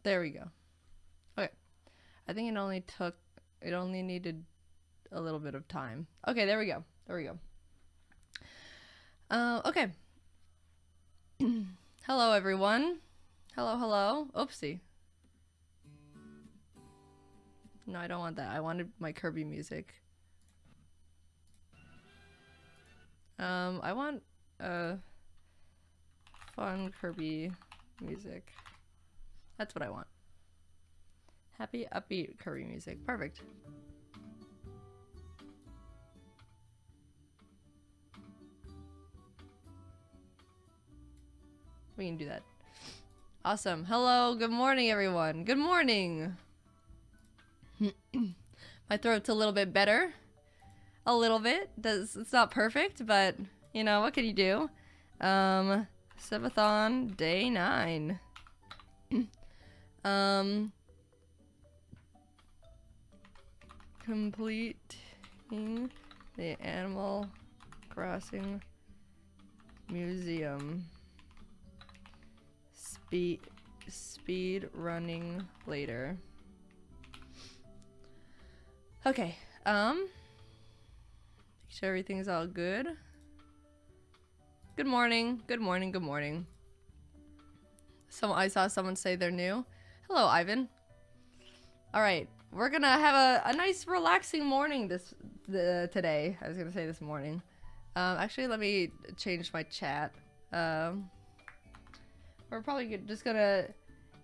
there we go. Okay. I think it only needed a little bit of time. Okay, there we go. There we go. Okay. Hello, everyone. Hello, hello. Oopsie. No, I don't want that. I wanted my Kirby music. I want, fun Kirby music. That's what I want. Happy, upbeat Kirby music. Perfect. We can do that. Awesome. Hello, good morning, everyone. Good morning. My throat's a little bit better. A little bit. It's not perfect, but you know, what can you do? Subathon day 9. Completing the Animal Crossing Museum. Speed running later. Okay. Make sure everything's all good. Good morning. Good morning. Good morning. I saw someone say they're new. Hello, Ivan. All right, we're gonna have a nice relaxing morning today. I was gonna say this morning. Actually, let me change my chat. We're probably just gonna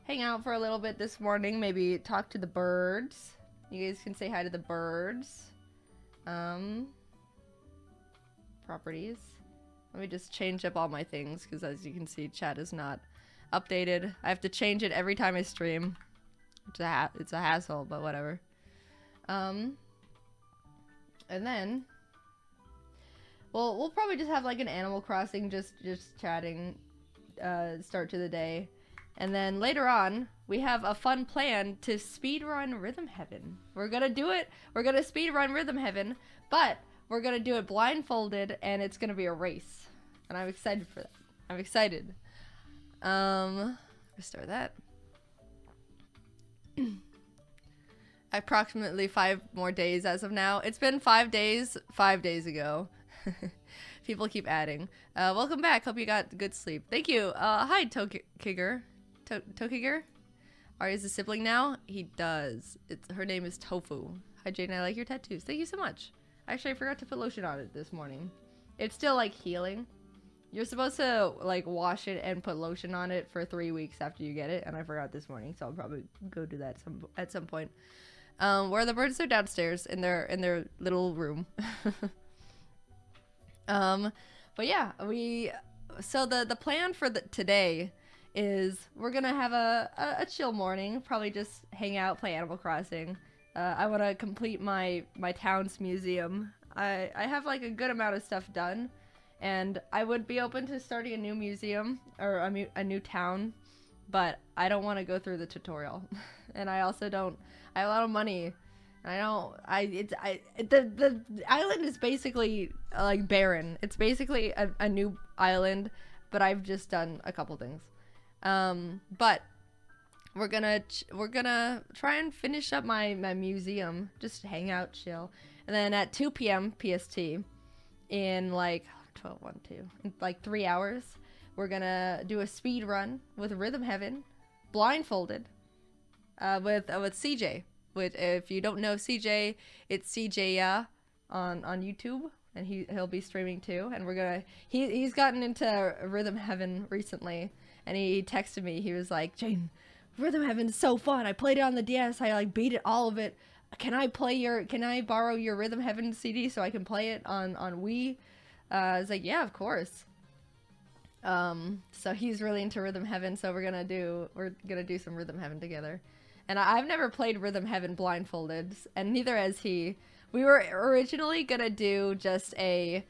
hang out for a little bit this morning. Maybe talk to the birds. You guys can say hi to the birds. Properties. Let me just change up all my things because, as you can see, chat is not updated. I have to change it every time I stream. It's a hassle, but whatever. And then we'll probably just have like an Animal Crossing, just chatting start to the day. And then later on, we have a fun plan to speedrun Rhythm Heaven. We're gonna do it. We're gonna speedrun Rhythm Heaven, but we're gonna do it blindfolded, and it's gonna be a race. And I'm excited for that. I'm excited. Restore that. Approximately 5 more days as of now. It's been 5 days, 5 days ago. People keep adding. Welcome back. Hope you got good sleep. Thank you. Hi, Tokiger. Tokiger? Ari is a sibling now? He does. Her name is Tofu. Hi, Jaiden. I like your tattoos. Thank you so much. Actually, I forgot to put lotion on it this morning. It's still, like, healing. You're supposed to, like, wash it and put lotion on it for 3 weeks after you get it, and I forgot this morning, so I'll probably go do that at some point. Where the birds are downstairs in their little room. But yeah, so the plan for today is we're gonna have a chill morning, probably just hang out, play Animal Crossing. I want to complete my town's museum. I have like a good amount of stuff done, and I would be open to starting a new museum or a new town, but I don't want to go through the tutorial. And I also don't. I have a lot of money. The island is basically like barren. It's basically a new island, but I've just done a couple things. But we're gonna try and finish up my museum, just hang out, chill, and then at 2 p.m. PST, in like 3 hours, we're gonna do a speed run with Rhythm Heaven, blindfolded, with CJ. Which, if you don't know CJ, it's CJ on YouTube, and he'll be streaming too. And he's gotten into Rhythm Heaven recently, and he texted me. He was like, "Jaiden, Rhythm Heaven's so fun. I played it on the DS. I like beat it, all of it. Can I borrow your Rhythm Heaven CD so I can play it on Wii?" I was like, "Yeah, of course." So he's really into Rhythm Heaven, so we're gonna do some Rhythm Heaven together. And I've never played Rhythm Heaven blindfolded, and neither has he. We were originally gonna do just a,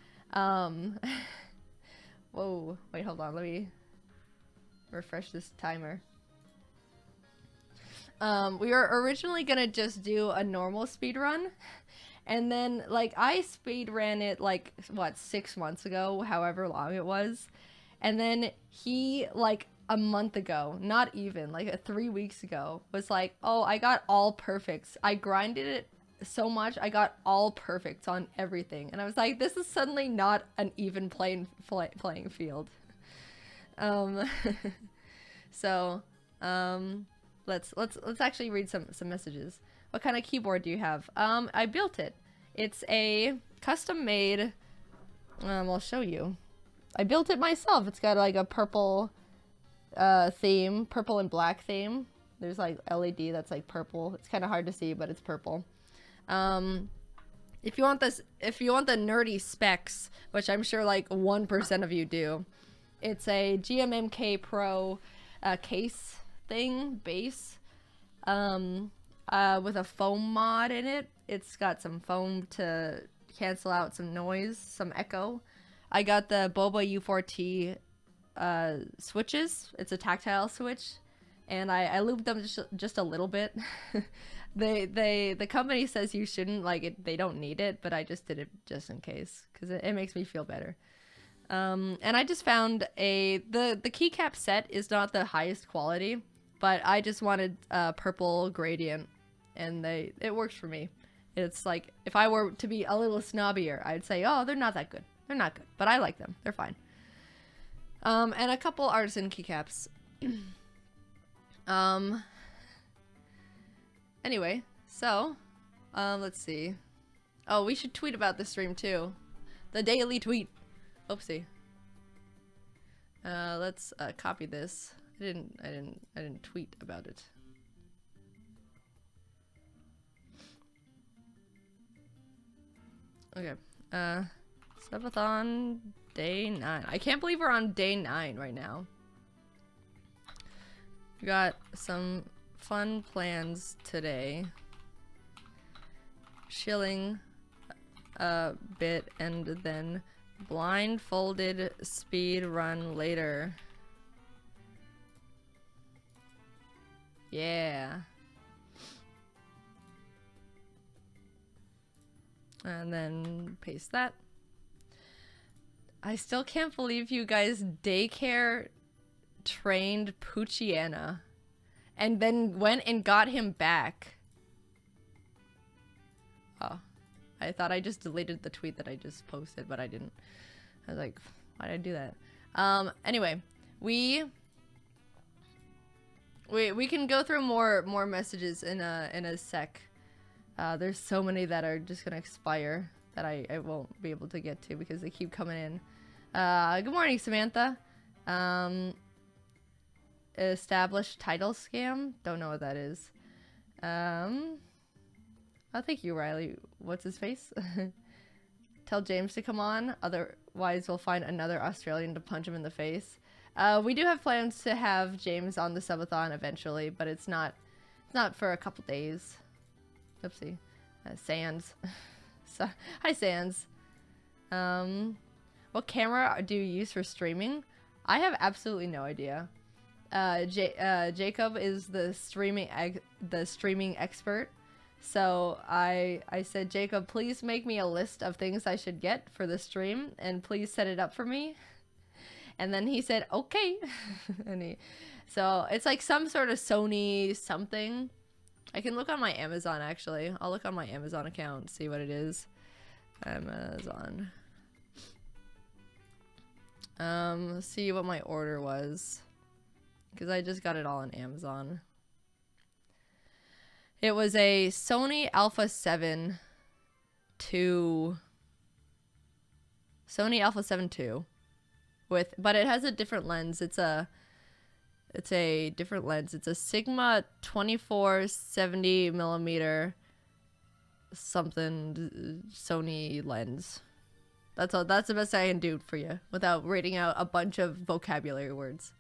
whoa, wait, hold on, let me refresh this timer. We were originally gonna just do a normal speed run, and then, like, I speed ran it, like, what, 6 months ago, however long it was, and then he, like, a month ago, not even like 3 weeks ago, was like, oh, I got all perfects. I grinded it so much, I got all perfects on everything, and I was like, this is suddenly not an even playing field. Um, so let's actually read some messages. What kind of keyboard do you have? I built it. It's a custom made. I'll show you. I built it myself. It's got like a purple theme, purple and black theme. There's like LED that's like purple. It's kind of hard to see, but it's purple. If you want the nerdy specs, which I'm sure like 1% of you do, it's a GMMK Pro case thing, base, with a foam mod in it. It's got some foam to cancel out some noise, some echo. I got the Boba U4T switches. It's a tactile switch, and I looped them just a little bit. The company says you shouldn't, like it, they don't need it, but I just did it just in case because it makes me feel better. And I just found the keycap set is not the highest quality, but I just wanted purple gradient, and it works for me. It's like, if I were to be a little snobbier, I'd say, oh, they're not that good. They're not good, but I like them. They're fine. And a couple artisan keycaps. Anyway, so, let's see. Oh, we should tweet about this stream too. The daily tweet. Oopsie. Let's copy this. I didn't tweet about it. Okay. Subathon day 9. I can't believe we're on day 9 right now. We got some fun plans today. Chilling a bit and then blindfolded speed run later. Yeah. And then paste that. I still can't believe you guys daycare trained Pucciana and then went and got him back. Oh, I thought I just deleted the tweet that I just posted, but I didn't. I was like, why did I do that? Anyway, we can go through more messages in a sec. There's so many that are just gonna expire that I won't be able to get to because they keep coming in. Good morning, Samantha. Established title scam? Don't know what that is. Oh, thank you, Riley. What's his face? Tell James to come on, otherwise we'll find another Australian to punch him in the face. We do have plans to have James on the subathon eventually, but it's not for a couple days. Oopsie. Sans. So, hi, Sans. What camera do you use for streaming? I have absolutely no idea. Jacob is the streaming expert. So I said, Jacob, please make me a list of things I should get for the stream, and please set it up for me. And then he said, okay. So it's like some sort of Sony something. I can look on my Amazon, actually. I'll look on my Amazon account and see what it is. Amazon. Let's see what my order was. Because I just got it all on Amazon. It was a Sony Alpha 7 II. Sony Alpha 7 II. But it has a different lens. It's a different lens. It's a Sigma 24-70 millimeter something Sony lens. That's all. That's the best I can do for you without reading out a bunch of vocabulary words.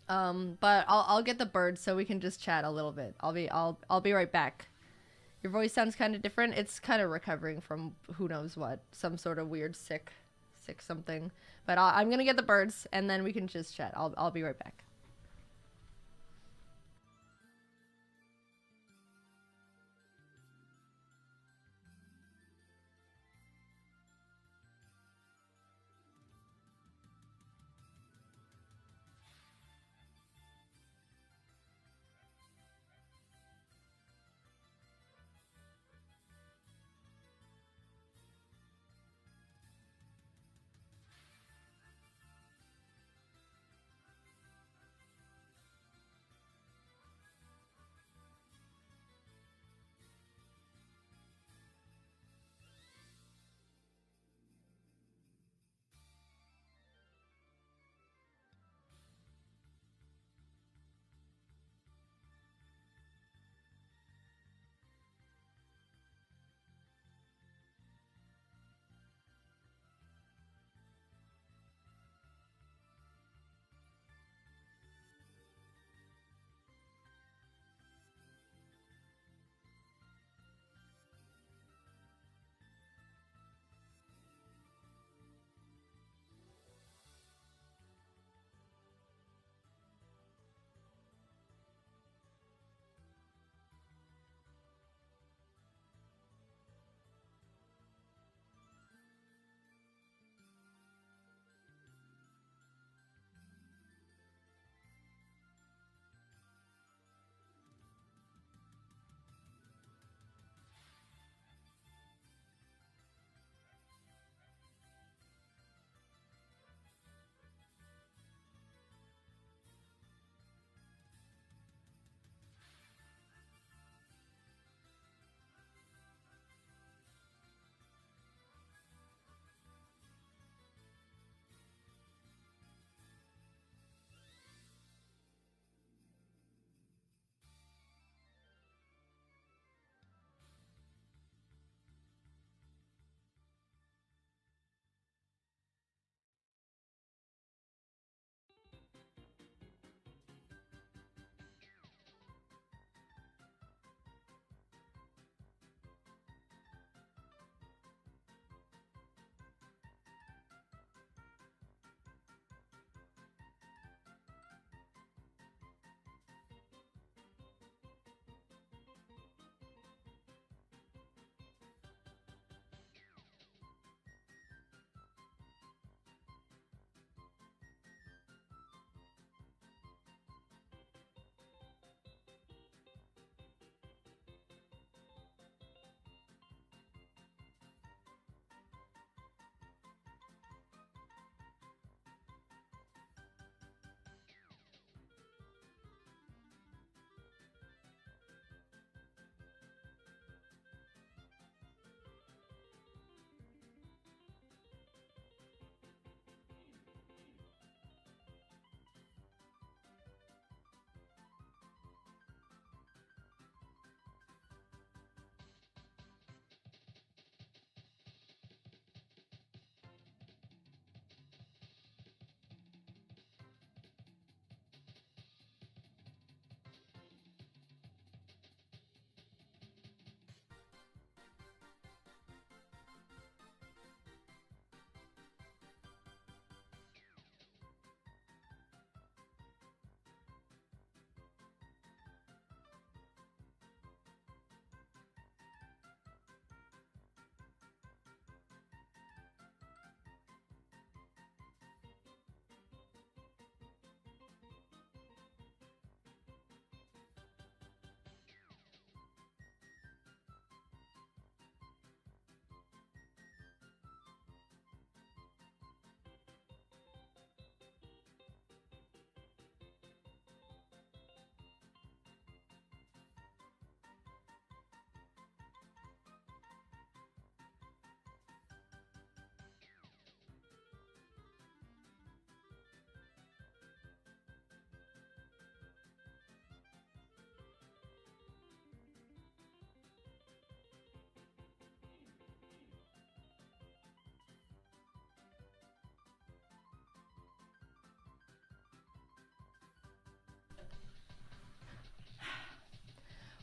But I'll get the bird so we can just chat a little bit. I'll be right back. Your voice sounds kind of different. It's kind of recovering from who knows what, some sort of weird sick something. But I'm gonna get the birds and then we can just chat. I'll be right back.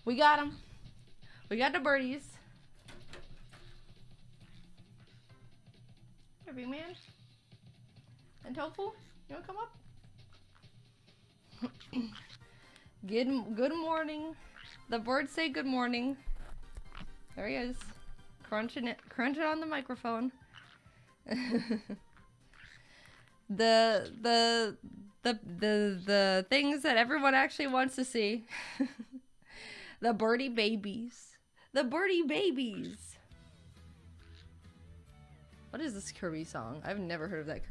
We got them. We got the birdies. Here, big man. And Tofu, you wanna come up? Good morning. The birds say good morning. There he is. Crunching on the microphone. the things that everyone actually wants to see. The birdie babies. The birdie babies. What is this Kirby song? I've never heard of that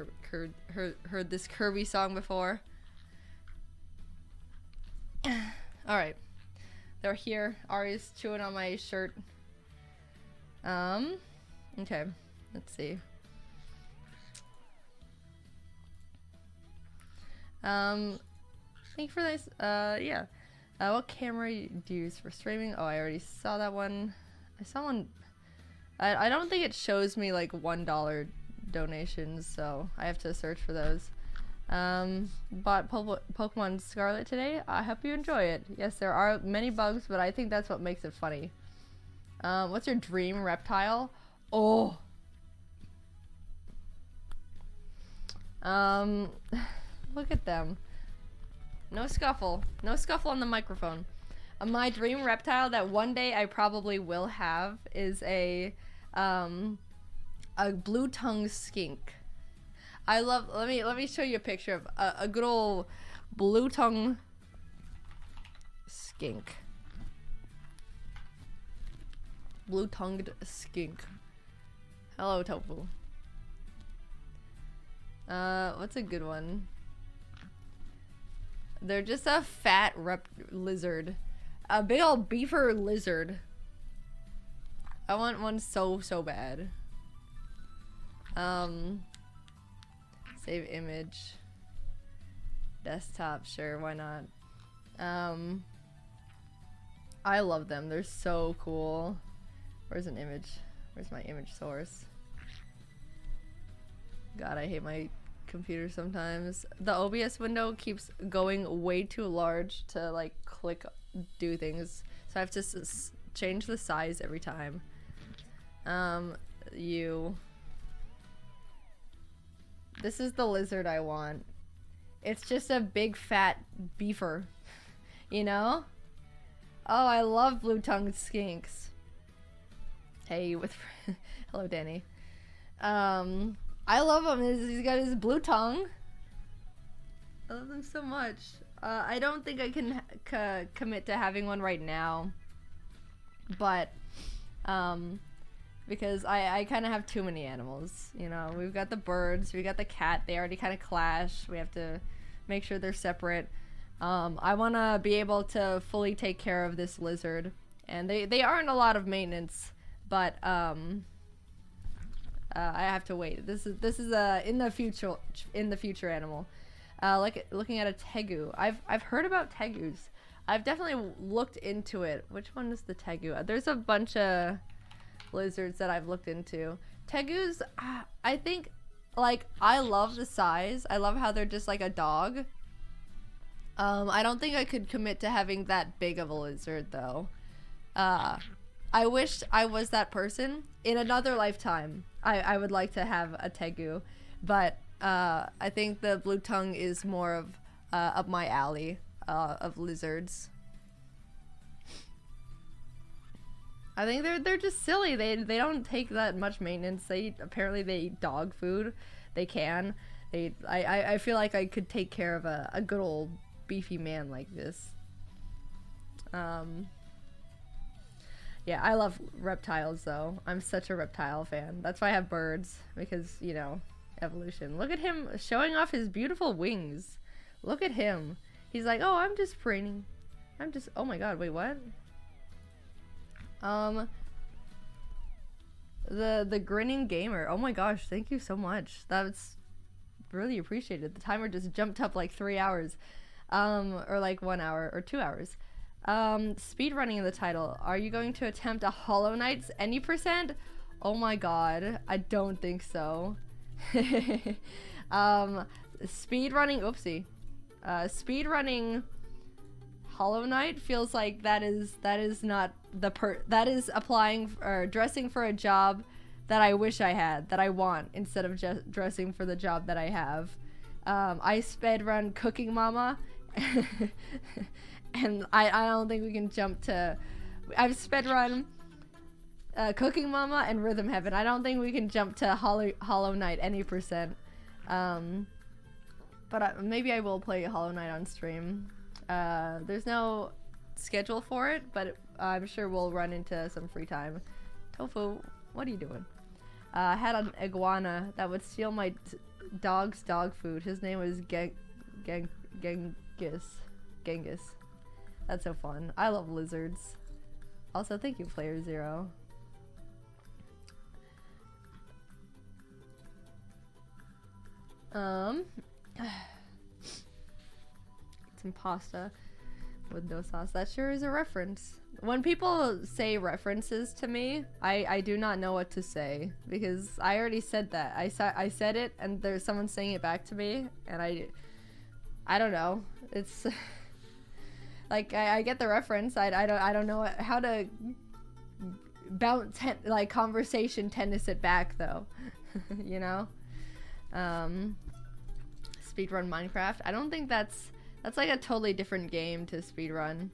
heard this Kirby song before. Alright. They're here. Ari's chewing on my shirt. Okay. Let's see. Thank you for this. Yeah. What camera do you use for streaming? Oh, I already saw that one. I saw one. I don't think it shows me like $1 donations, so I have to search for those. Bought Pokemon Scarlet today. I hope you enjoy it. Yes, there are many bugs, but I think that's what makes it funny. What's your dream reptile? Oh. Look at them. No scuffle. No scuffle on the microphone. My dream reptile that one day I probably will have is a blue-tongued skink. I love. Let me show you a picture of a good old blue-tongued skink. Blue-tongued skink. Hello, Tofu. What's a good one? They're just a fat lizard. A big old beaver lizard. I want one so bad. Save image. Desktop, sure, why not? I love them. They're so cool. Where's an image? Where's my image source? God, I hate my computer sometimes. The OBS window keeps going way too large to like do things, so I have to change the size every time. This is the lizard I want. It's just a big fat beaver, you know? Oh, I love blue-tongued skinks. Hey, hello, Danny. I love him. He's got his blue tongue. I love them so much. I don't think I can commit to having one right now, but because I kind of have too many animals. You know, we've got the birds, we got the cat. They already kind of clash. We have to make sure they're separate. I want to be able to fully take care of this lizard, and they aren't a lot of maintenance, but I have to wait. This is a in the future animal. Looking at a tegu. I've heard about tegus. I've definitely looked into it. Which one is the tegu? There's a bunch of lizards that I've looked into. Tegus, I think, like, I love the size. I love how they're just like a dog. I don't think I could commit to having that big of a lizard though. I wish I was that person. In another lifetime, I would like to have a tegu, but I think the blue tongue is more of up my alley of lizards. I think they're just silly. They don't take that much maintenance. Apparently they eat dog food. They can. I feel like I could take care of a good old beefy man like this. Yeah, I love reptiles though. I'm such a reptile fan. That's why I have birds, because, you know, evolution. Look at him showing off his beautiful wings. Look at him. He's like, oh, I'm just preening. Oh my god, wait, what? The grinning gamer. Oh my gosh, thank you so much. That's really appreciated. The timer just jumped up like 3 hours. Or like 1 hour or 2 hours. Speed running in the title. Are you going to attempt a Hollow Knights any %? Oh my god, I don't think so. Speed running, oopsie. Speed running Hollow Knight feels like that is not that is applying or dressing for a job that I wish I had, that I want, instead of just dressing for the job that I have. I sped run Cooking Mama, and I don't think we can jump to. I've sped run Cooking Mama and Rhythm Heaven. I don't think we can jump to Hollow Knight any percent. But maybe I will play Hollow Knight on stream. There's no schedule for it, but I'm sure we'll run into some free time. Tofu, what are you doing? I had an iguana that would steal my dog's dog food. His name was Genghis. That's so fun. I love lizards. Also, thank you, Player Zero. Some pasta with no sauce. That sure is a reference. When people say references to me, I do not know what to say, because I already said that. I said it, and there's someone saying it back to me, and I don't know. It's like I get the reference. I don't know how to bounce like conversation tennis it back though. You know. Speedrun Minecraft. I don't think that's like a totally different game to speedrun.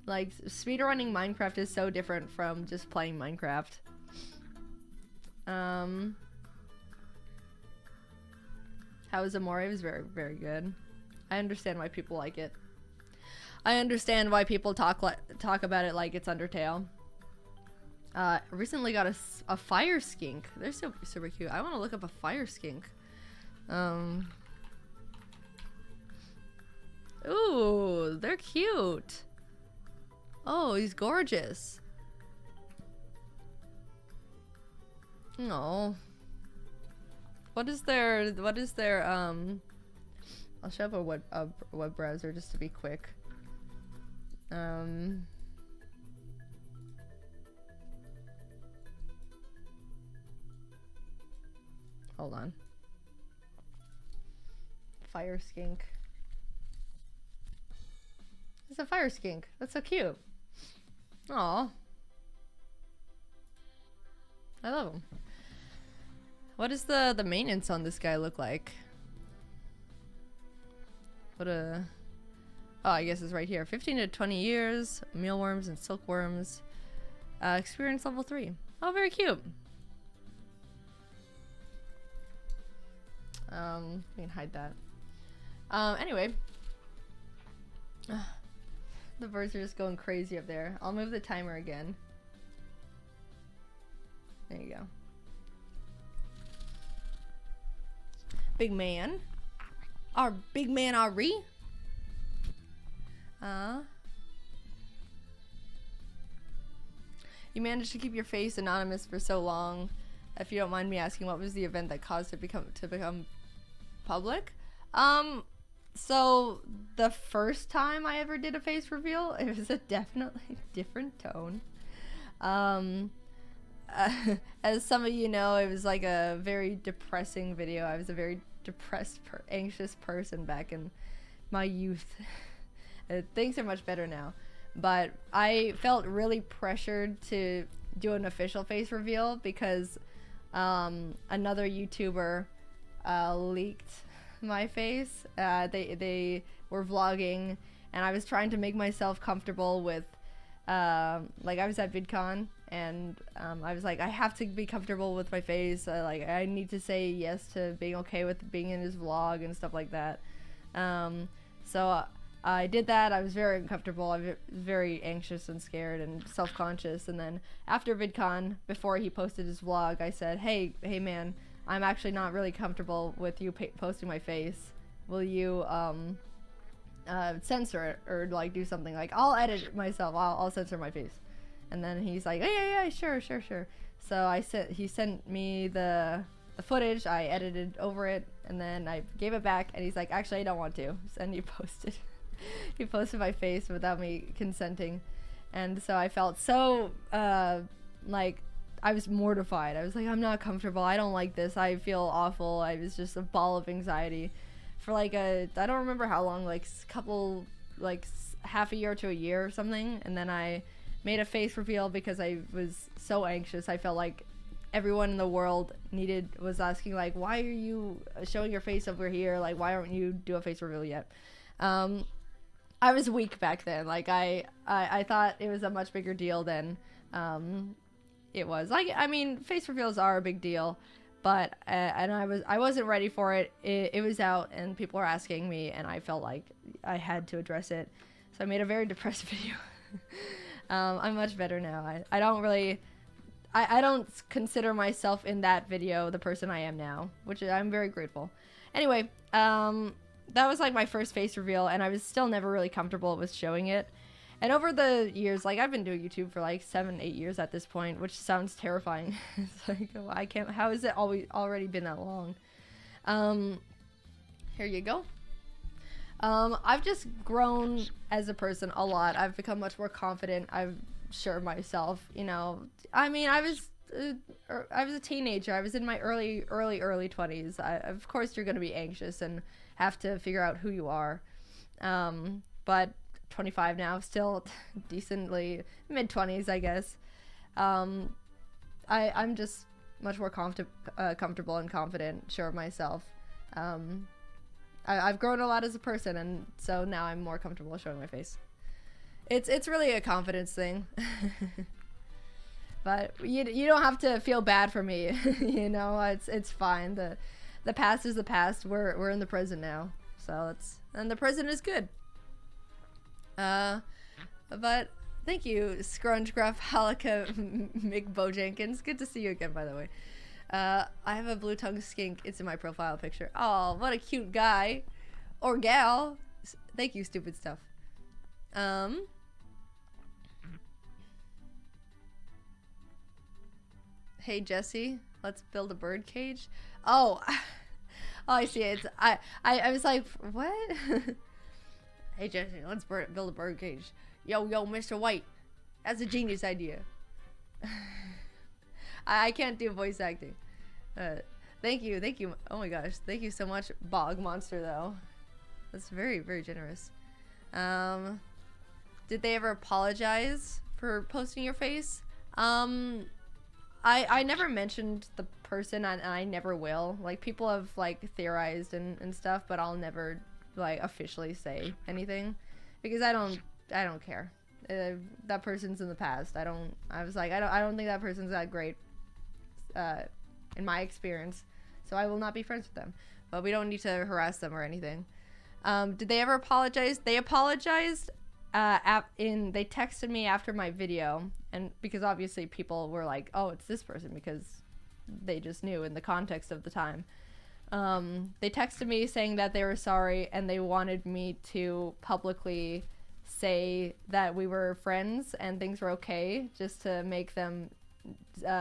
Like, speedrunning Minecraft is so different from just playing Minecraft. How was Amore? It was very, very good. I understand why people like it. I understand why people talk about it like it's Undertale. Recently got a fire skink. They're so super cute. I want to look up a fire skink. Ooh, they're cute. Oh, he's gorgeous. No. What is their I'll show up a web browser just to be quick. Hold on. Fire skink. It's a fire skink. That's so cute. Aw. I love him. What does the maintenance on this guy look like? What a... Oh, I guess it's right here. 15 to 20 years, mealworms and silkworms. Experience level 3. Oh, very cute. We can hide that. Anyway. The birds are just going crazy up there. I'll move the timer again. There you go. Big man. Our big man Ari. You managed to keep your face anonymous for so long. If you don't mind me asking, what was the event that caused it to become public? So the first time I ever did a face reveal, it was a definitely different tone. As some of you know, it was like a very depressing video. I was a very depressed, anxious person back in my youth. Things are much better now, but I felt really pressured to do an official face reveal because another YouTuber leaked my face. They were vlogging, and I was trying to make myself comfortable with like, I was at VidCon, and I was like, I have to be comfortable with my face. Like, I need to say yes to being okay with being in his vlog and stuff like that. So I did that. I was very uncomfortable. I was very anxious and scared and self-conscious. And then after VidCon, before he posted his vlog, I said, hey man, I'm actually not really comfortable with you posting my face. Will you censor it or like do something? Like, I'll edit it myself. I'll censor my face. And then he's like, yeah, sure. So he sent me the footage. I edited over it, and then I gave it back. And he's like, actually, I don't want to. And he posted. He posted my face without me consenting, and so I felt so like, I was mortified. I was like, I'm not comfortable. I don't like this. I feel awful. I was just a ball of anxiety for like I don't remember how long, like couple like half a year to a year or something, and then I made a face reveal because I was so anxious. I felt like everyone in the world was asking, like, why are you showing your face over here? Like, why aren't you do a face reveal yet? I was weak back then. Like, I thought it was a much bigger deal than it was. Like, I mean, face reveals are a big deal, but and I wasn't ready for it. It was out and people were asking me, and I felt like I had to address it. So I made a very depressed video. I'm much better now. I don't really, I don't consider myself in that video the person I am now, which I'm very grateful. Anyway, that was like my first face reveal, and I was still never really comfortable with showing it. And over the years, like, I've been doing YouTube for like 7-8 years at this point, which sounds terrifying. It's like, oh, I can't, how has it already been that long? Here you go. I've just grown as a person a lot. I've become much more confident. I'm sure of myself, you know. I mean, I was a teenager. I was in my early 20s. Of course, you're going to be anxious and have to figure out who you are. But 25 now, still decently mid-20s, I guess. I'm just much more comfortable and confident, sure of myself. I've grown a lot as a person, and so now I'm more comfortable showing my face. It's really a confidence thing. But you don't have to feel bad for me. You know, it's fine. The past is the past. We're in the present now, so and the present is good. But thank you, Scrunchgruff Halika McBojenkins. Good to see you again, by the way. I have a blue tongue skink. It's in my profile picture. Oh, what a cute guy or gal. Thank you, stupid stuff. Hey Jesse, let's build a bird cage. Oh, oh, I see it. I was like, what? Hey Jesse, let's build a bird cage. Yo, Mr. White, that's a genius idea. I can't do voice acting. Thank you. Oh my gosh, thank you so much, Bog Monster, though. That's very, very generous. Did they ever apologize for posting your face? I never mentioned the person, and I never will. Like, people have, like, theorized and stuff, but I'll never, like, officially say anything because I don't care. That person's in the past. I don't think that person's that great in my experience, so I will not be friends with them. But we don't need to harass them or anything. Did they ever apologize? They apologized. They texted me after my video, and because obviously people were like, oh, it's this person, because they just knew in the context of the time. They texted me saying that they were sorry, and they wanted me to publicly say that we were friends and things were okay, just to make them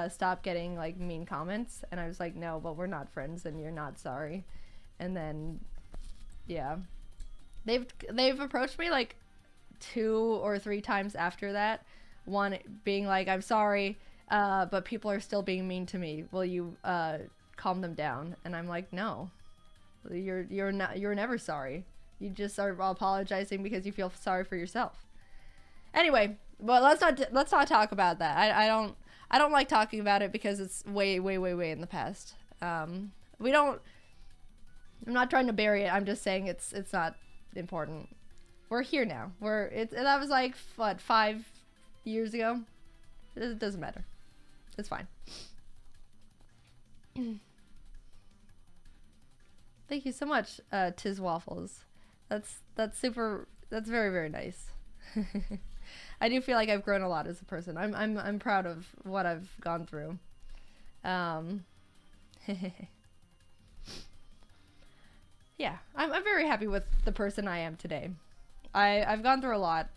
stop getting like mean comments. And I was like, no, but we're not friends and you're not sorry. And then yeah, they've approached me like 2 or 3 times after that, one being like, I'm sorry, but people are still being mean to me, will you calm them down? And I'm like, no, you're never sorry, you just are apologizing because you feel sorry for yourself. Anyway, well, let's not talk about that. I don't like talking about it because it's way in the past. I'm not trying to bury it. I'm just saying it's not important. We're here now. That was like, what, 5 years ago? It doesn't matter. It's fine. Thank you so much, Tiz Waffles. That's very, very nice. I do feel like I've grown a lot as a person. I'm proud of what I've gone through. Yeah, I'm very happy with the person I am today. I've gone through a lot.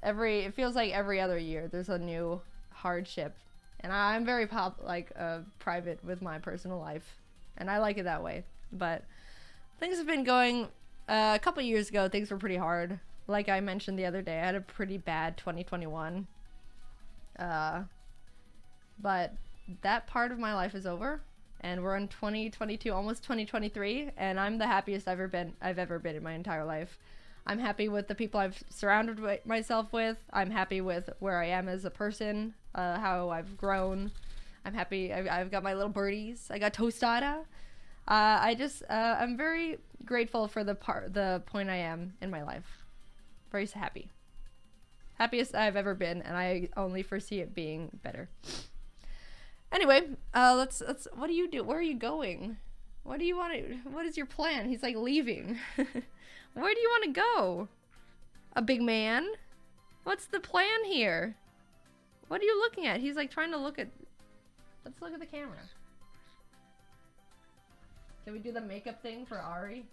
It feels like every other year there's a new hardship, and I'm very private with my personal life, and I like it that way. But things have been going. A couple years ago, things were pretty hard. Like I mentioned the other day, I had a pretty bad 2021. But that part of my life is over, and we're in 2022, almost 2023, and I'm the happiest I've ever been in my entire life. I'm happy with the people I've surrounded myself with. I'm happy with where I am as a person, how I've grown. I'm happy. I've got my little birdies. I got tostada. I'm very grateful for the point I am in my life. Very happy. Happiest I've ever been, and I only foresee it being better. Anyway, let's what do you do? Where are you going? What do you want to, what is your plan? He's like leaving. Where do you want to go? A big man? What's the plan here? What are you looking at? He's like trying to look at, let's look at the camera. Can we do the makeup thing for Ari?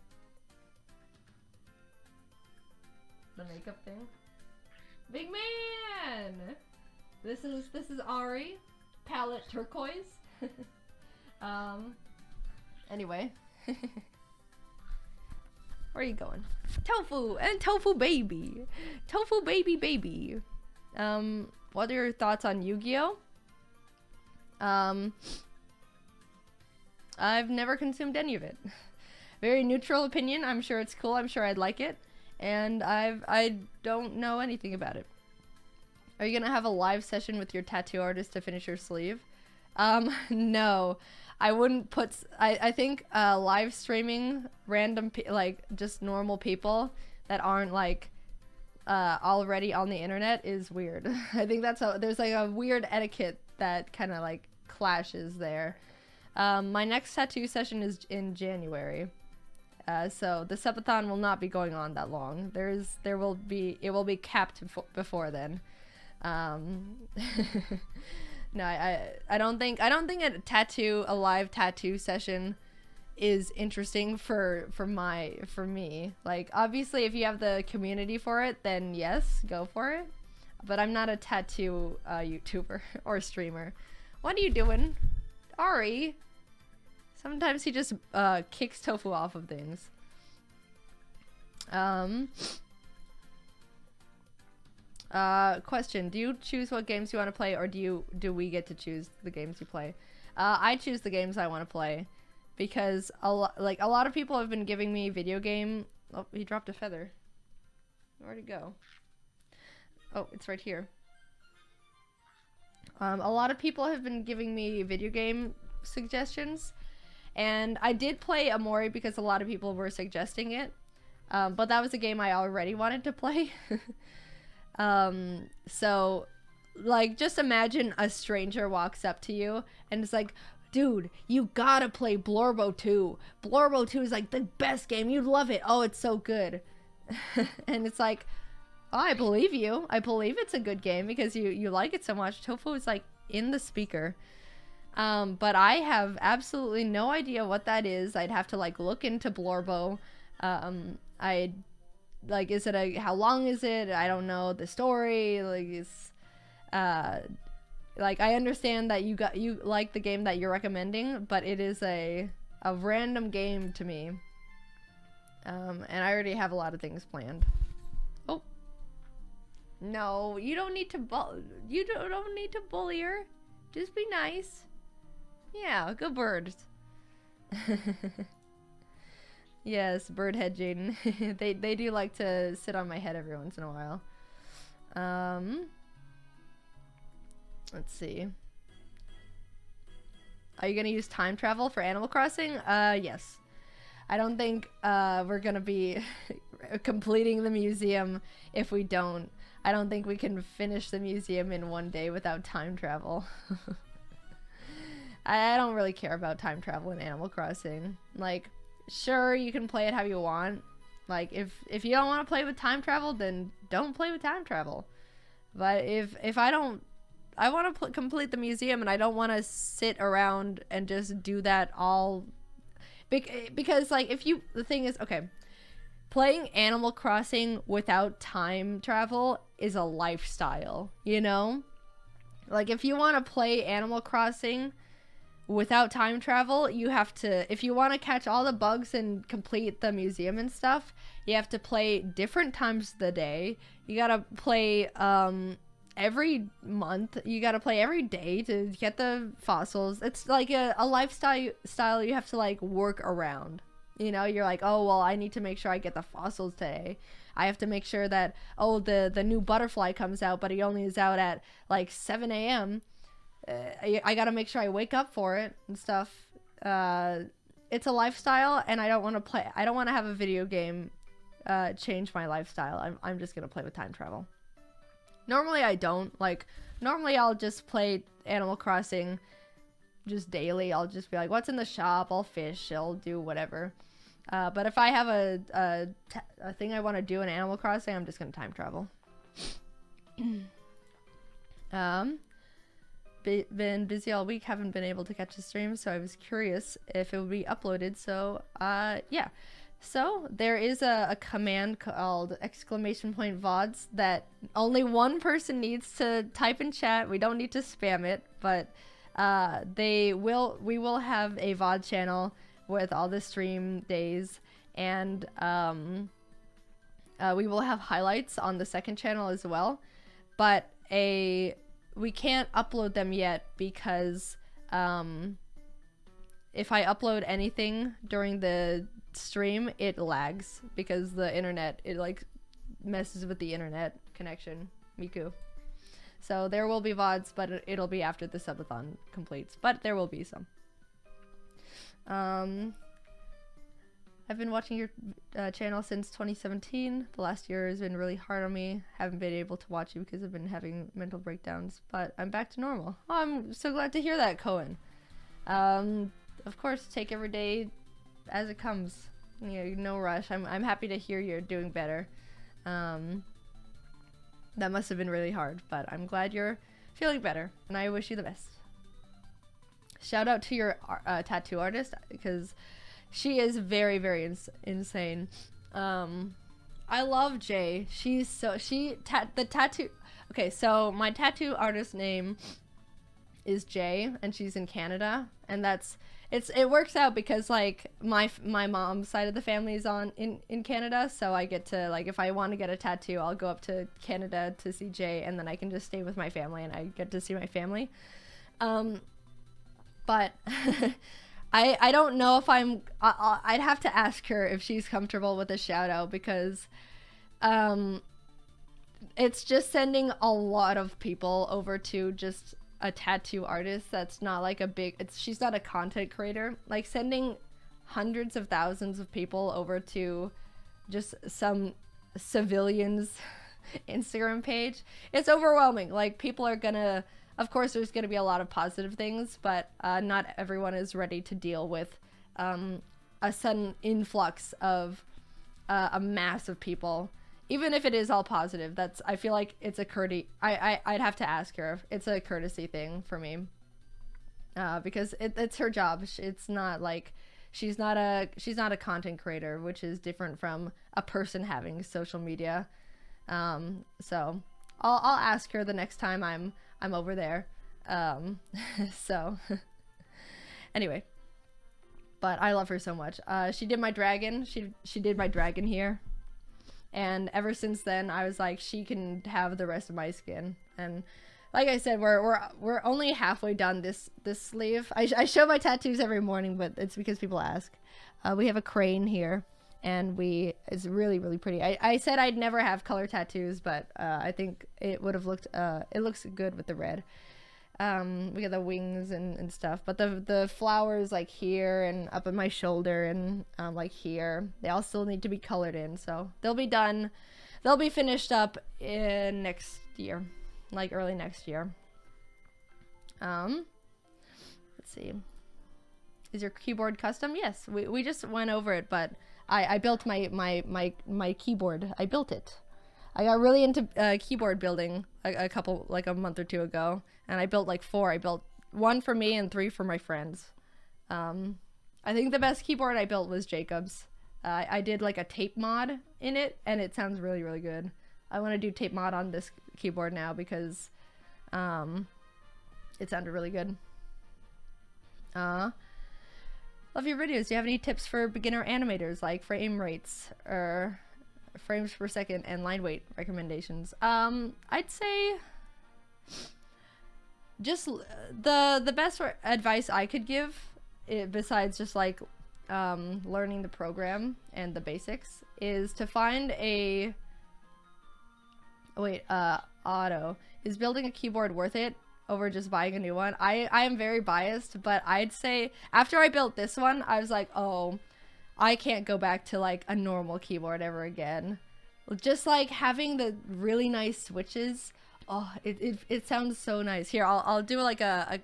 The makeup thing? Big man! This is Ari. Palette turquoise. Anyway. Where are you going? Tofu and Tofu baby. Tofu baby baby. What are your thoughts on Yu-Gi-Oh? I've never consumed any of it. Very neutral opinion. I'm sure it's cool. I'm sure I'd like it. And I don't know anything about it. Are you gonna have a live session with your tattoo artist to finish your sleeve? No. I wouldn't put... I think live streaming random... like, just normal people that aren't, like, already on the internet is weird. I think that's there's, like, a weird etiquette that kind of, like, clashes there. My next tattoo session is in January. So the subathon will not be going on that long. It will be capped before then. No, I don't think a live tattoo session is interesting for me. Like, obviously if you have the community for it, then yes, go for it. But I'm not a tattoo YouTuber or streamer. What are you doing? Ari? Sometimes he just kicks Tofu off of things. Question: do you choose what games you want to play, or do we get to choose the games you play? I choose the games I want to play because a lot of people have been giving me video game. Oh, he dropped a feather. Where'd it go? Oh, it's right here. A lot of people have been giving me video game suggestions, and I did play Amori because a lot of people were suggesting it, but that was a game I already wanted to play. So, like, just imagine a stranger walks up to you and it's like, dude, you gotta play Blorbo 2. Blorbo 2 is like the best game. You'd love it. Oh, it's so good. And it's like, oh, I believe you. I believe it's a good game because you like it so much. Tofu is like in the speaker. But I have absolutely no idea what that is. I'd have to like look into Blorbo. Like, is it how long is it? I don't know the story. Like, it's, like, I understand that you like the game that you're recommending, but it is a random game to me. And I already have a lot of things planned. Oh. No, you don't need to don't need to bully her. Just be nice. Yeah, good bird. Yes, bird head Jaiden. they do like to sit on my head every once in a while. Let's see. Are you gonna use time travel for Animal Crossing? Yes. I don't think we're gonna be completing the museum if we don't. I don't think we can finish the museum in one day without time travel. I don't really care about time travel in Animal Crossing. Like, sure, you can play it how you want. Like, if you don't want to play with time travel, then don't play with time travel. But if I want to complete the museum, and I don't want to sit around and just do that all, because like the thing is, okay, playing Animal Crossing without time travel is a lifestyle, you know? Like, if you want to play Animal Crossing without time travel, you have to, if you want to catch all the bugs and complete the museum and stuff, you have to play different times of the day. You gotta play every month. You gotta play every day to get the fossils. It's like a lifestyle you have to like work around. You know, you're like, oh, well, I need to make sure I get the fossils today. I have to make sure that, oh, the new butterfly comes out, but he only is out at like 7 a.m. I gotta make sure I wake up for it and stuff. It's a lifestyle, and I don't want to have a video game change my lifestyle. I'm just gonna play with time travel. Normally I don't. Like, normally I'll just play Animal Crossing just daily. I'll just be like, what's in the shop? I'll fish. I'll do whatever. But if I have a thing I want to do in Animal Crossing, I'm just gonna time travel. Been busy all week, haven't been able to catch the stream, so I was curious if it would be uploaded. So yeah, so there is a command called !VODs that only one person needs to type in chat. We don't need to spam it, but we will have a VOD channel with all the stream days, and we will have highlights on the second channel as well, but we can't upload them yet because if I upload anything during the stream, it lags because the internet, it like messes with the internet connection. Miku. So there will be VODs, but it'll be after the subathon completes, but there will be some. I've been watching your channel since 2017. The last year has been really hard on me. Haven't been able to watch you because I've been having mental breakdowns, but I'm back to normal. Oh, I'm so glad to hear that, Cohen. Of course, take every day as it comes. You know, no rush. I'm happy to hear you're doing better. That must have been really hard, but I'm glad you're feeling better, and I wish you the best. Shout out to your tattoo artist, because she is very, very insane. I love Jay. The tattoo. Okay, so my tattoo artist name is Jay, and she's in Canada, and it works out because like my mom's side of the family is in Canada, so I get to, like, if I want to get a tattoo, I'll go up to Canada to see Jay, and then I can just stay with my family, and I get to see my family. But I don't know if I'd have to ask her if she's comfortable with a shout out, because it's just sending a lot of people over to just a tattoo artist that's not like she's not a content creator. Like, sending hundreds of thousands of people over to just some civilians Instagram page, it's overwhelming. Like, people are gonna, of course there's gonna be a lot of positive things, but not everyone is ready to deal with a sudden influx of a mass of people. Even if it is all positive, I feel like it's a courtesy. I'd have to ask her if it's a courtesy thing for me, because it's her job. It's not like she's not a content creator, which is different from a person having social media. So I'll ask her the next time I'm over there. So anyway, but I love her so much. She did my dragon. She did my dragon here. And ever since then, I was like, she can have the rest of my skin. And like I said, we're only halfway done this sleeve. I show my tattoos every morning, but it's because people ask. We have a crane here, and it's really, really pretty. I said I'd never have color tattoos, but I think it would have looked. It looks good with the red. We got the wings and stuff, but the flowers like here and up in my shoulder and like here, they all still need to be colored in, so they'll be done. They'll be finished up in next year, like early next year. Let's see. Is your keyboard custom? Yes, we just went over it, but I built my keyboard. I built it. I got really into keyboard building a month or two ago, and I built like 4. I built 1 for me and 3 for my friends. I think the best keyboard I built was Jacob's. I did like a tape mod in it, and it sounds really, really good. I want to do tape mod on this keyboard now because it sounded really good. Love your videos. Do you have any tips for beginner animators, like frame rates or frames per second and line weight recommendations? I'd say just the best advice I could give, besides just like learning the program and the basics is to find a Otto, is building a keyboard worth it over just buying a new one? I am very biased, but I'd say after I built this one, I was like, oh, I can't go back to like a normal keyboard ever again. Just like having the really nice switches. Oh, it sounds so nice. Here, I'll do like a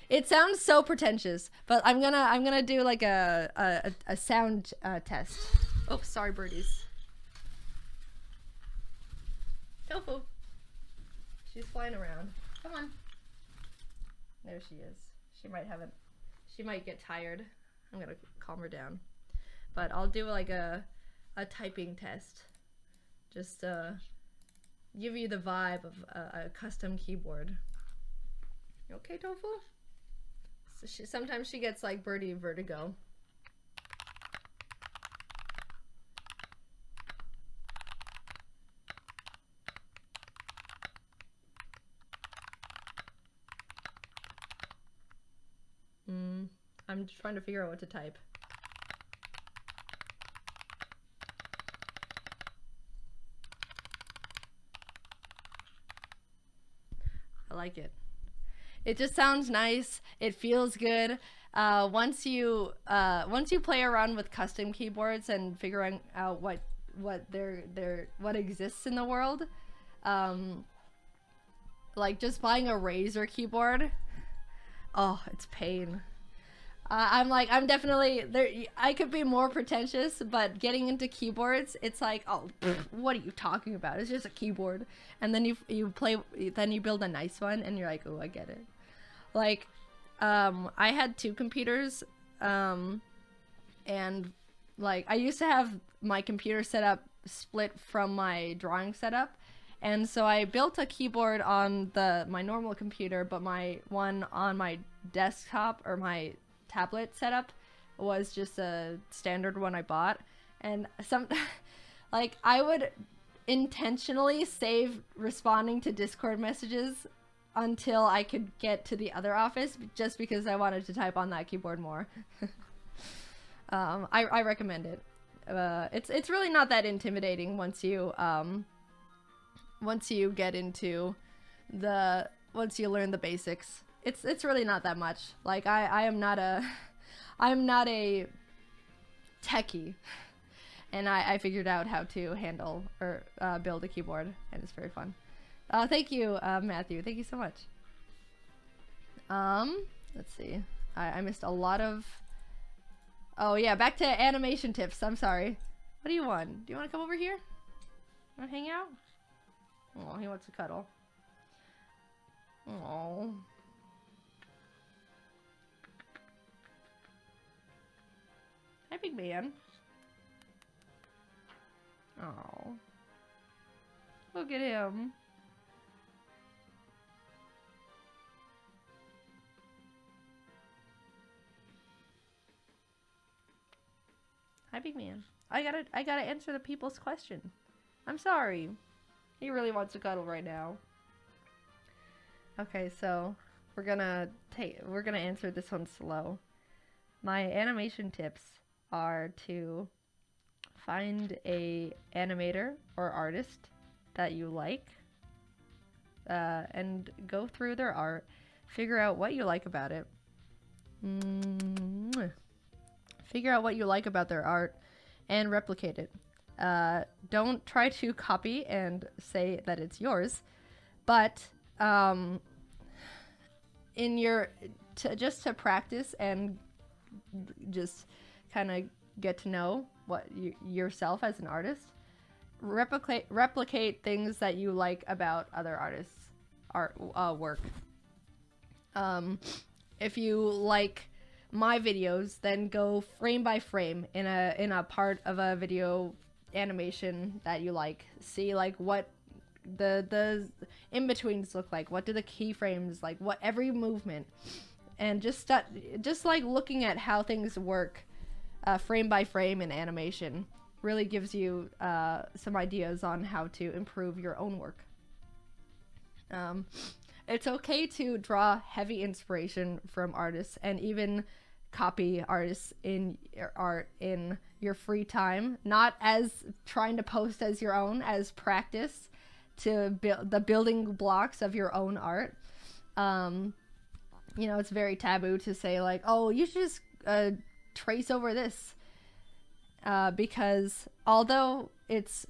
it sounds so pretentious, but I'm gonna do like a sound test. Oh, sorry, birdies. Tofu. She's flying around. Come on. There she is. She might get tired. I'm gonna calm her down. But I'll do like a typing test. Just give you the vibe of a custom keyboard. You okay, Tofu? So sometimes she gets like birdie vertigo. I'm just trying to figure out what to type. I like it. It just sounds nice. It feels good. Once you play around with custom keyboards and figuring out what exists in the world, like just buying a Razer keyboard, oh, it's pain. I'm definitely there. I could be more pretentious, but getting into keyboards, it's like, oh, what are you talking about? It's just a keyboard. And then then you build a nice one, and you're like, oh, I get it. Like, I had 2 computers, and like I used to have my computer setup split from my drawing setup, and so I built a keyboard on my normal computer, but my one on my desktop or my tablet setup was just a standard one I bought. And like I would intentionally save responding to Discord messages until I could get to the other office, just because I wanted to type on that keyboard more. I recommend it. It's really not that intimidating once you get into once you learn the basics. It's really not that much. Like I'm not a techie, and I figured out how to handle or build a keyboard, and it's very fun. Thank you, Matthew. Thank you so much. Let's see. I missed a lot of. Oh yeah, back to animation tips. I'm sorry. What do you want? Do you want to come over here? Want to hang out? Oh, he wants to cuddle. Oh. Hi, big man. Oh. Look at him. Hi, big man. I gotta answer the people's question. I'm sorry. He really wants to cuddle right now. Okay, so we're gonna answer this one slow. My animation tips are to find a animator or artist that you like, and go through their art, figure out what you like about it. Figure out what you like about their art and replicate it. Don't try to copy and say that it's yours, but just to practice and just kind of get to know yourself as an artist, replicate things that you like about other artists' work. If you like my videos, then go frame by frame in a part of a video animation that you like. See like what the in-betweens look like, what do the keyframes like, what every movement, and just like looking at how things work frame by frame in animation really gives you some ideas on how to improve your own work. It's okay to draw heavy inspiration from artists and even copy artists in your art in your free time, not as trying to post as your own, as practice to build the building blocks of your own art. You know, it's very taboo to say like, oh, you should just trace over this, because although it's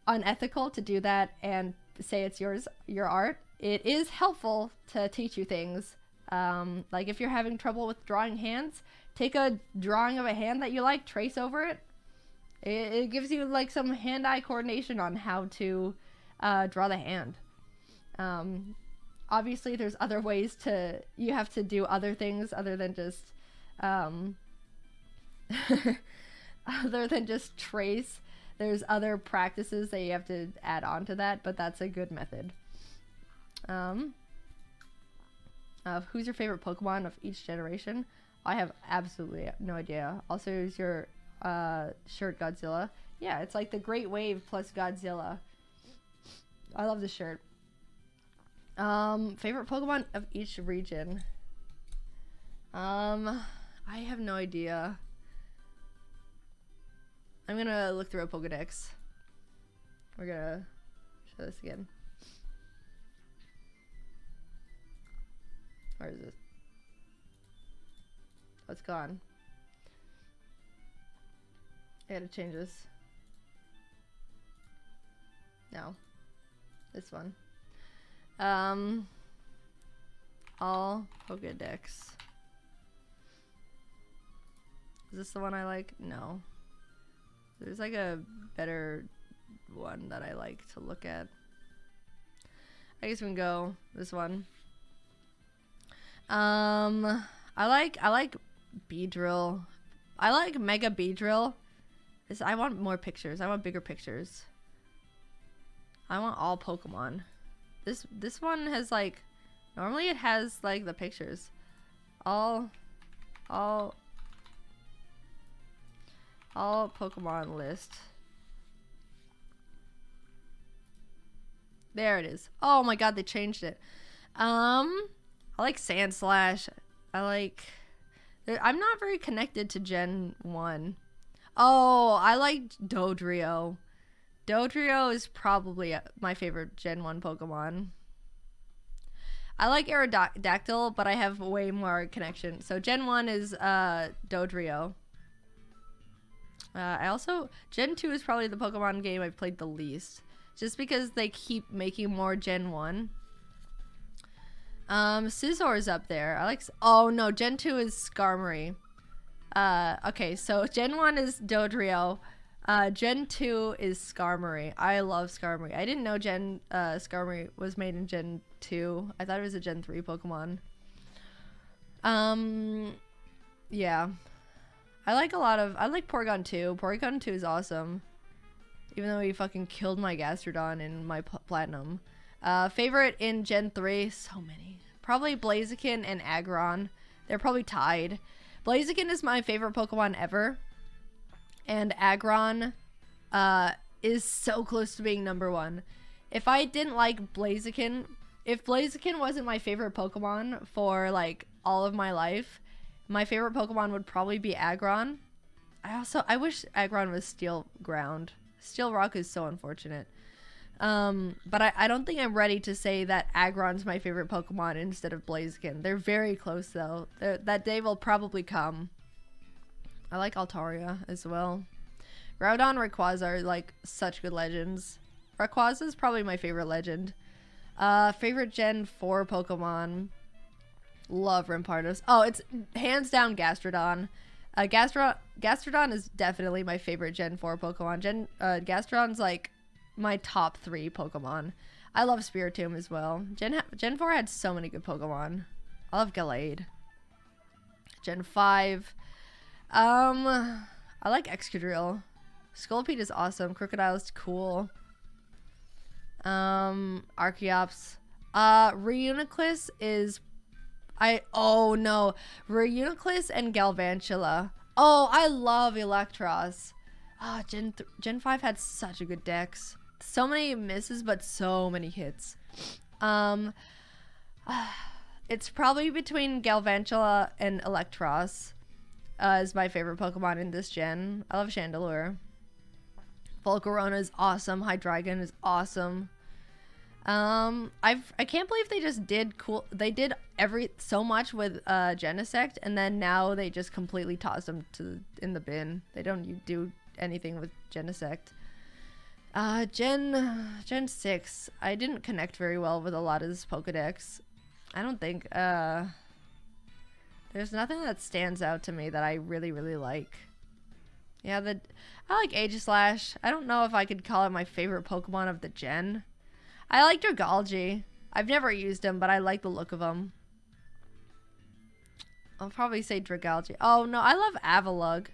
unethical to do that and say it's your art, it is helpful to teach you things. Like if you're having trouble with drawing hands, take a drawing of a hand that you like, trace over it. It gives you like some hand-eye coordination on how to draw the hand. Obviously there's other ways you have to do other things other than just other than just trace. There's other practices that you have to add on to that, but that's a good method. Who's your favorite Pokemon of each generation? I have absolutely no idea. Also, is your shirt Godzilla? Yeah, it's like the Great Wave plus Godzilla. I love the shirt. Favorite Pokemon of each region? I have no idea. I'm gonna look through a Pokedex. We're gonna show this again. Where is it? Oh, it's gone. I gotta change this. No. This one. All Pokedex. Is this the one I like? No. There's like a better one that I like to look at. I guess we can go this one. I like Beedrill. I like Mega Beedrill. I want more pictures. I want bigger pictures. I want all Pokemon. This one has like, normally it has like the pictures. All Pokemon list. There it is. Oh my god, they changed it. I like Sandslash. I'm not very connected to Gen 1. Oh, I like Dodrio. Dodrio is probably my favorite Gen 1 Pokemon. I like Aerodactyl, but I have way more connection. So Gen 1 is Dodrio. Gen 2 is probably the Pokemon game I've played the least. Just because they keep making more Gen 1. Scizzor's up there. Oh no, Gen 2 is Skarmory. Okay, so Gen 1 is Dodrio. Gen 2 is Skarmory. I love Skarmory. I didn't know Skarmory was made in Gen 2. I thought it was a Gen 3 Pokemon. Yeah. I like Porygon 2. Porygon 2 is awesome. Even though he fucking killed my Gastrodon in my Platinum. Favorite in Gen 3? So many. Probably Blaziken and Aggron. They're probably tied. Blaziken is my favorite Pokemon ever. And Aggron is so close to being number 1. If I didn't like Blaziken, if Blaziken wasn't my favorite Pokemon for like all of my life, my favorite Pokemon would probably be Aggron. I wish Aggron was Steel Ground. Steel Rock is so unfortunate. But I don't think I'm ready to say that Aggron's my favorite Pokemon instead of Blaziken. They're very close though. That day will probably come. I like Altaria as well. Groudon, Rayquaza are like such good legends. Rayquaza is probably my favorite legend. Favorite Gen 4 Pokemon. Love Rampardos. Oh, it's hands down Gastrodon. Gastrodon is definitely my favorite Gen 4 Pokemon. Gastrodon's like my top 3 Pokemon. I love Spiritomb as well. Gen 4 had so many good Pokemon. I love Gallade. Gen 5. I like Excadrill. Scolipede is awesome. Crocodile is cool. Archeops. Reuniclus is... Oh no. Reuniclus and Galvantula. Oh, I love Electros. Ah, Gen 5 had such a good dex. So many misses, but so many hits. It's probably between Galvantula and Electros. is my favorite Pokemon in this gen. I love Chandelure. Volcarona is awesome. Hydreigon is awesome. I can't believe they just did cool. They did so much with Genesect, and then now they just completely tossed them in the bin. They don't do anything with Genesect. Gen 6. I didn't connect very well with a lot of this Pokedex. I don't think. There's nothing that stands out to me that I really, really like. Yeah, I like Aegislash. I don't know if I could call it my favorite Pokemon of the gen. I like Dragalge. I've never used him, but I like the look of him. I'll probably say Dragalge. Oh, no, I love Avalugg,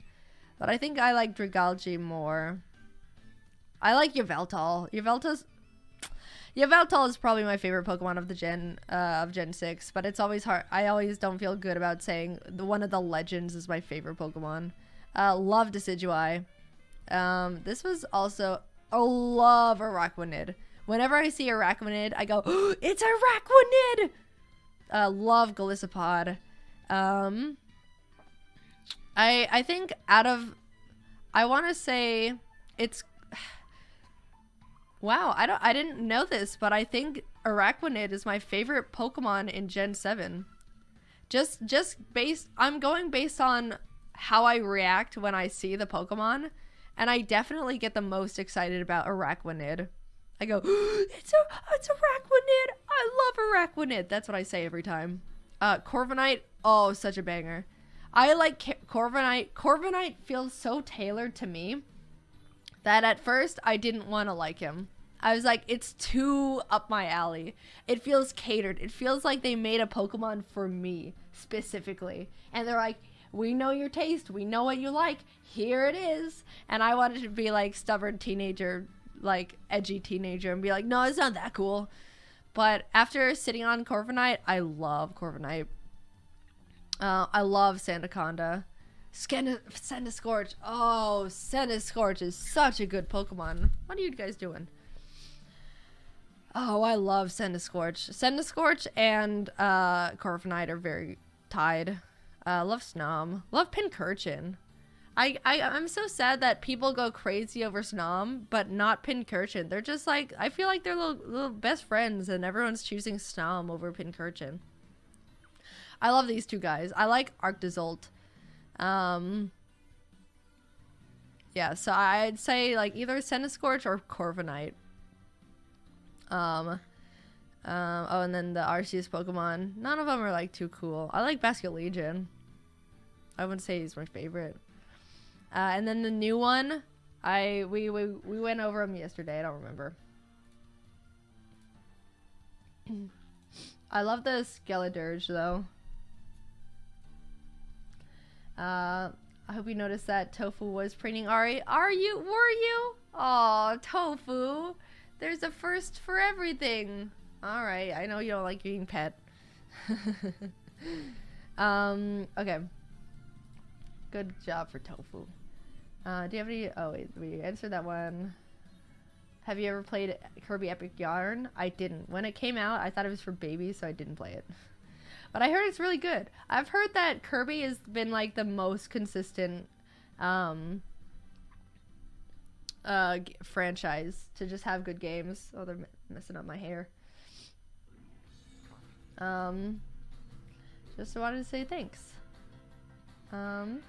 but I think I like Dragalge more. I like Yveltal. Yveltal is probably my favorite Pokemon of the gen 6, but it's always hard. I always don't feel good about saying one of the legends is my favorite Pokemon. Love Decidueye. This was also love Araquanid. Whenever I see Araquanid, I go, oh, it's Araquanid! Love Golisopod. I think I want to say it's. Wow, I didn't know this, but I think Araquanid is my favorite Pokemon in Gen 7. I'm going based on how I react when I see the Pokemon, and I definitely get the most excited about Araquanid. I go, it's Araquanid! I love Araquanid! That's what I say every time. Corviknight, oh, such a banger. I like Corviknight. Corviknight feels so tailored to me that at first I didn't want to like him. I was like, it's too up my alley. It feels catered. It feels like they made a Pokemon for me specifically. And they're like, we know your taste. We know what you like. Here it is. And I wanted to be like stubborn teenager, like edgy teenager, and be like, no, it's not that cool. But after sitting on Corviknight, I love Corviknight. I love Sandaconda. Centiskorch. Oh, Centiskorch is such a good Pokemon. What are you guys doing? Oh, I love Centiskorch. Centiskorch and Corviknight are very tied. Love Snom. Love Pincurchin. I'm so sad that people go crazy over Snom, but not Pincurchin. They're just like, I feel like they're little best friends, and everyone's choosing Snom over Pincurchin. I love these two guys. I like Arctozolt. Yeah, so I'd say like either Centiskorch or Corviknight. Oh, and then the Arceus Pokemon. None of them are like too cool. I like Basculegion. I wouldn't say he's my favorite. And then the new one, we went over them yesterday. I don't remember. I love the Skeledirge though. I hope you noticed that Tofu was preening Ari. Were you? Aw, Tofu. There's a first for everything. Alright, I know you don't like being pet. Okay. Good job for Tofu. Do you have any... Oh, wait, we answered that one. Have you ever played Kirby Epic Yarn? I didn't. When it came out, I thought it was for babies, so I didn't play it. But I heard it's really good. I've heard that Kirby has been like the most consistent franchise to just have good games. Oh, they're messing up my hair. Just wanted to say thanks. You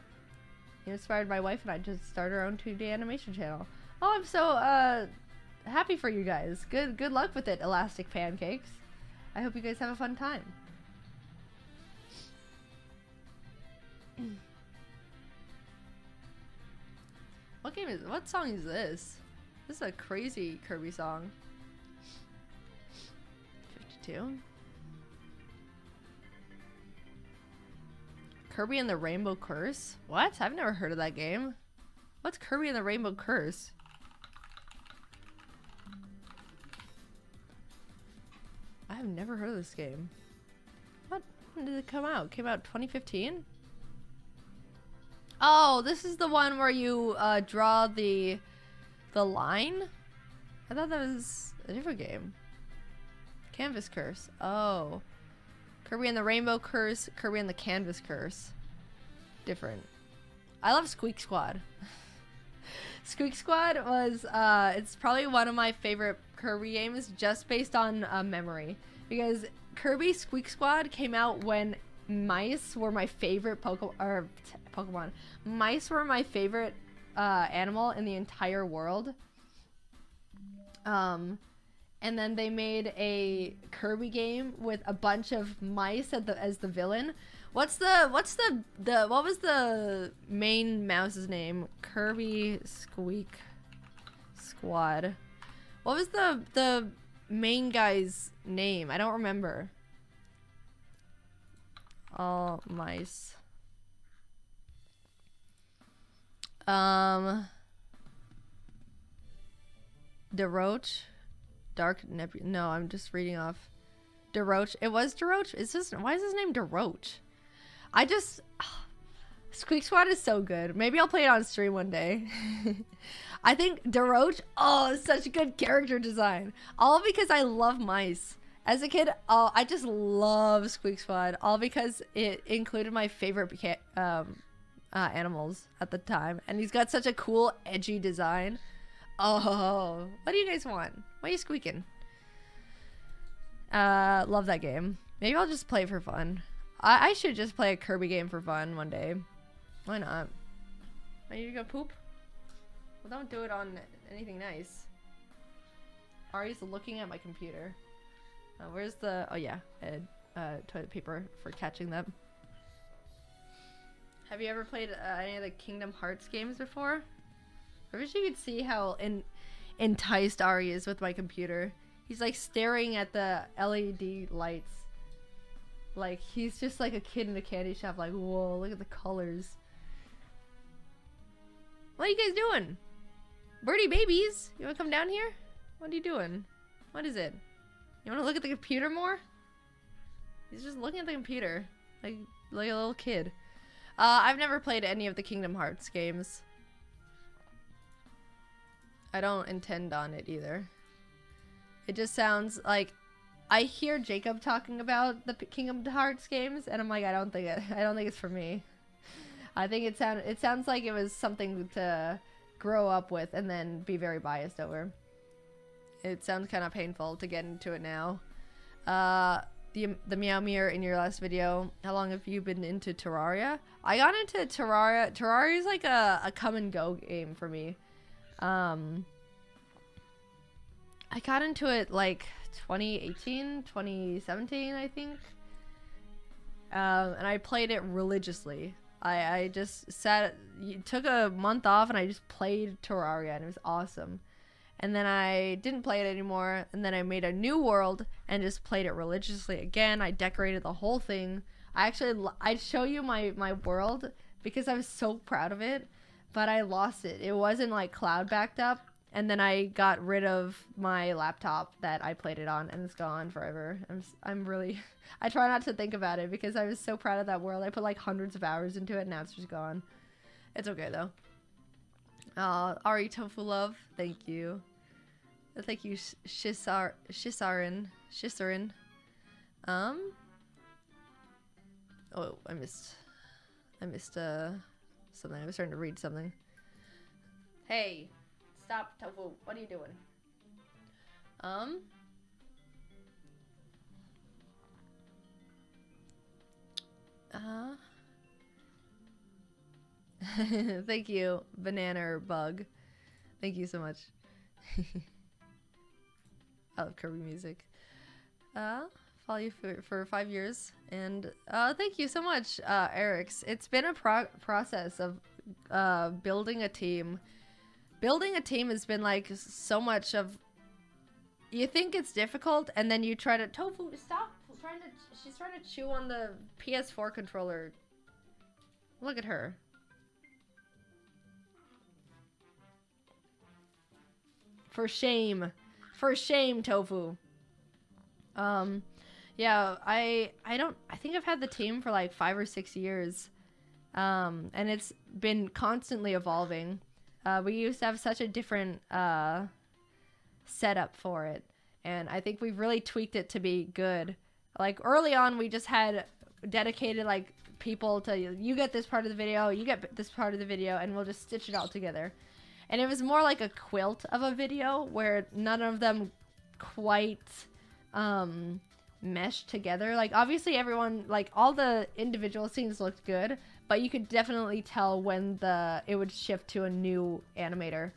inspired my wife and I to start our own 2D animation channel. Oh, I'm so happy for you guys. Good luck with it, Elastic Pancakes. I hope you guys have a fun time. What song is this? This is a crazy Kirby song. 52. Kirby and the Rainbow Curse? What? I've never heard of that game. What's Kirby and the Rainbow Curse? I have never heard of this game. What? When did it come out? It came out 2015? Oh, this is the one where you draw the line? I thought that was a different game. Canvas Curse. Oh. Kirby and the Rainbow Curse, Kirby and the Canvas Curse. Different. I love Squeak Squad. Squeak Squad was, it's probably one of my favorite Kirby games just based on memory. Because Kirby Squeak Squad came out when mice were my favorite Pokemon. Mice were my favorite animal in the entire world. And then they made a Kirby game with a bunch of mice as the villain. What was the main mouse's name? Kirby Squeak Squad. What was the main guy's name? I don't remember. All mice. DeRoach? Dark Nebula. No, I'm just reading off. DeRoach. It was DeRoach? Why is his name DeRoach? Squeak Squad is so good. Maybe I'll play it on stream one day. I think DeRoach, such a good character design. All because I love mice. As a kid, I just love Squeak Squad. All because it included my favorite animals at the time. And he's got such a cool, edgy design. Oh, what do you guys want? Why are you squeaking? Love that game. Maybe I'll just play it for fun. I should just play a Kirby game for fun one day. Why not? I need to go poop? Well, don't do it on anything nice. Ari's looking at my computer. Where's the... Oh, yeah. Toilet paper for catching them. Have you ever played any of the Kingdom Hearts games before? I wish you could see how enticed Ari is with my computer. He's like staring at the LED lights. Like, he's just like a kid in a candy shop, like, whoa, look at the colors. What are you guys doing? Birdie babies, you wanna come down here? What are you doing? What is it? You wanna look at the computer more? He's just looking at the computer, like a little kid. I've never played any of the Kingdom Hearts games. I don't intend on it either. It just sounds like I hear Jacob talking about the Kingdom Hearts games, and I'm like, I don't think it's for me. I think it sounds like it was something to grow up with and then be very biased over. It sounds kind of painful to get into it now. The Meow Mirror in your last video, how long have you been into Terraria? I got into Terraria. Terraria is like a come and go game for me. I got into it like 2018, 2017, I think. And I played it religiously. I just took a month off and I just played Terraria and it was awesome. And then I didn't play it anymore, and then I made a new world and just played it religiously again. I decorated the whole thing. I'd show you my world because I was so proud of it, but I lost it. It wasn't like cloud backed up, and then I got rid of my laptop that I played it on, and it's gone forever. I'm really, I try not to think about it because I was so proud of that world. I put like hundreds of hours into it, and now it's just gone. It's okay though. Ari Tofu love, thank you. Thank you, Shisarin. Oh, I missed something. I was trying to read something. Hey, stop, Tofu. What are you doing? Thank you, Banana or Bug. Thank you so much. I love Kirby music. Follow you for 5 years, and thank you so much, Eric's. It's been a process of building a team. Building a team has been like so much of. You think it's difficult, and then you try to. Tofu, stop! She's trying to chew on the PS4 controller. Look at her. For shame. For shame, Tofu. Yeah, I think I've had the team for like 5 or 6 years. And it's been constantly evolving. We used to have such a different setup for it, and I think we've really tweaked it to be good. Like early on, we just had dedicated like people to, you get this part of the video, you get this part of the video, and we'll just stitch it all together. And it was more like a quilt of a video where none of them quite meshed together. Like, obviously everyone, like, all the individual scenes looked good, but you could definitely tell when it would shift to a new animator.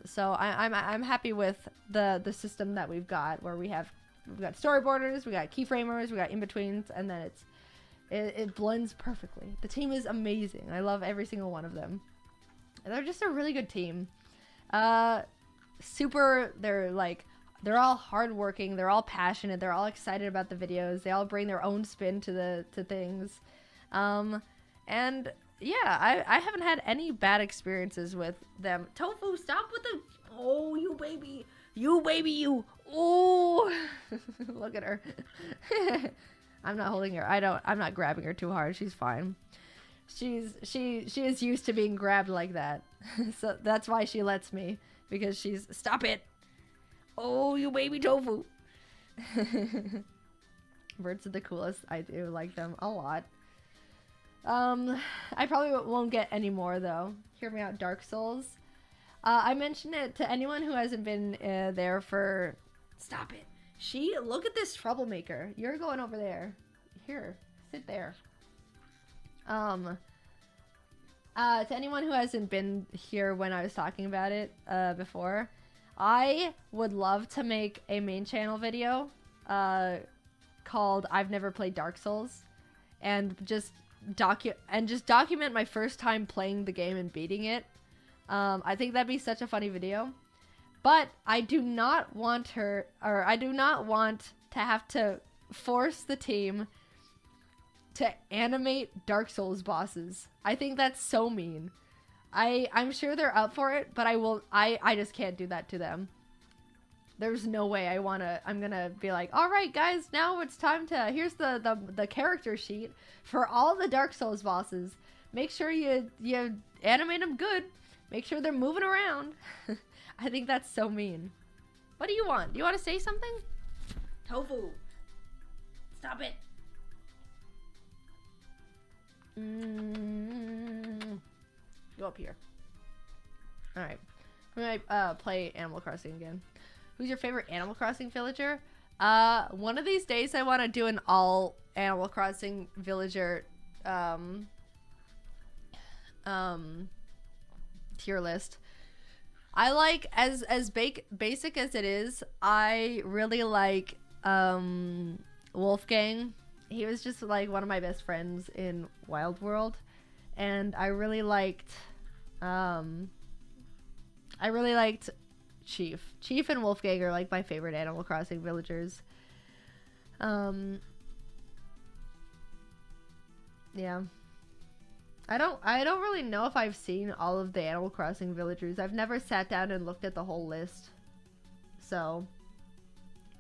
So I'm happy with the system that we've got, where we've got storyboarders, we got keyframers, we got in-betweens, and then it blends perfectly. The team is amazing. I love every single one of them. They're just a really good team. They're all hardworking, they're all passionate, they're all excited about the videos, they all bring their own spin to things. And yeah, I haven't had any bad experiences with them. Tofu, stop with the, oh, you baby, you, oh, look at her. I'm not holding her, I'm not grabbing her too hard, she's fine. She is used to being grabbed like that. So that's why she lets me, because stop it. Oh, you baby Tofu. Birds are the coolest. I do like them a lot. I probably won't get any more though. Hear me out, Dark Souls. I mentioned it to anyone who hasn't been there for, stop it. Look at this troublemaker. You're going over there. Here, sit there. To anyone who hasn't been here when I was talking about it before, I would love to make a main channel video called I've Never Played Dark Souls, and just document my first time playing the game and beating it. I think that'd be such a funny video. But I do not want to have to force the team to animate Dark Souls bosses. I think that's so mean. I'm sure they're up for it, but I just can't do that to them. There's no way I'm gonna be like, all right guys, now it's time to, here's the character sheet for all the Dark Souls bosses. Make sure you animate them good. Make sure they're moving around. I think that's so mean. What do you want? Do you want to say something? Tofu. Stop it. Go up here. Alright. I'm gonna play Animal Crossing again. Who's your favorite Animal Crossing villager? One of these days I want to do an all Animal Crossing villager tier list. I like, as basic as it is, I really like Wolfgang. He was just like one of my best friends in Wild World, and I really liked Chief. Chief and Wolfgang are like my favorite Animal Crossing villagers. Yeah. I don't really know if I've seen all of the Animal Crossing villagers. I've never sat down and looked at the whole list. So,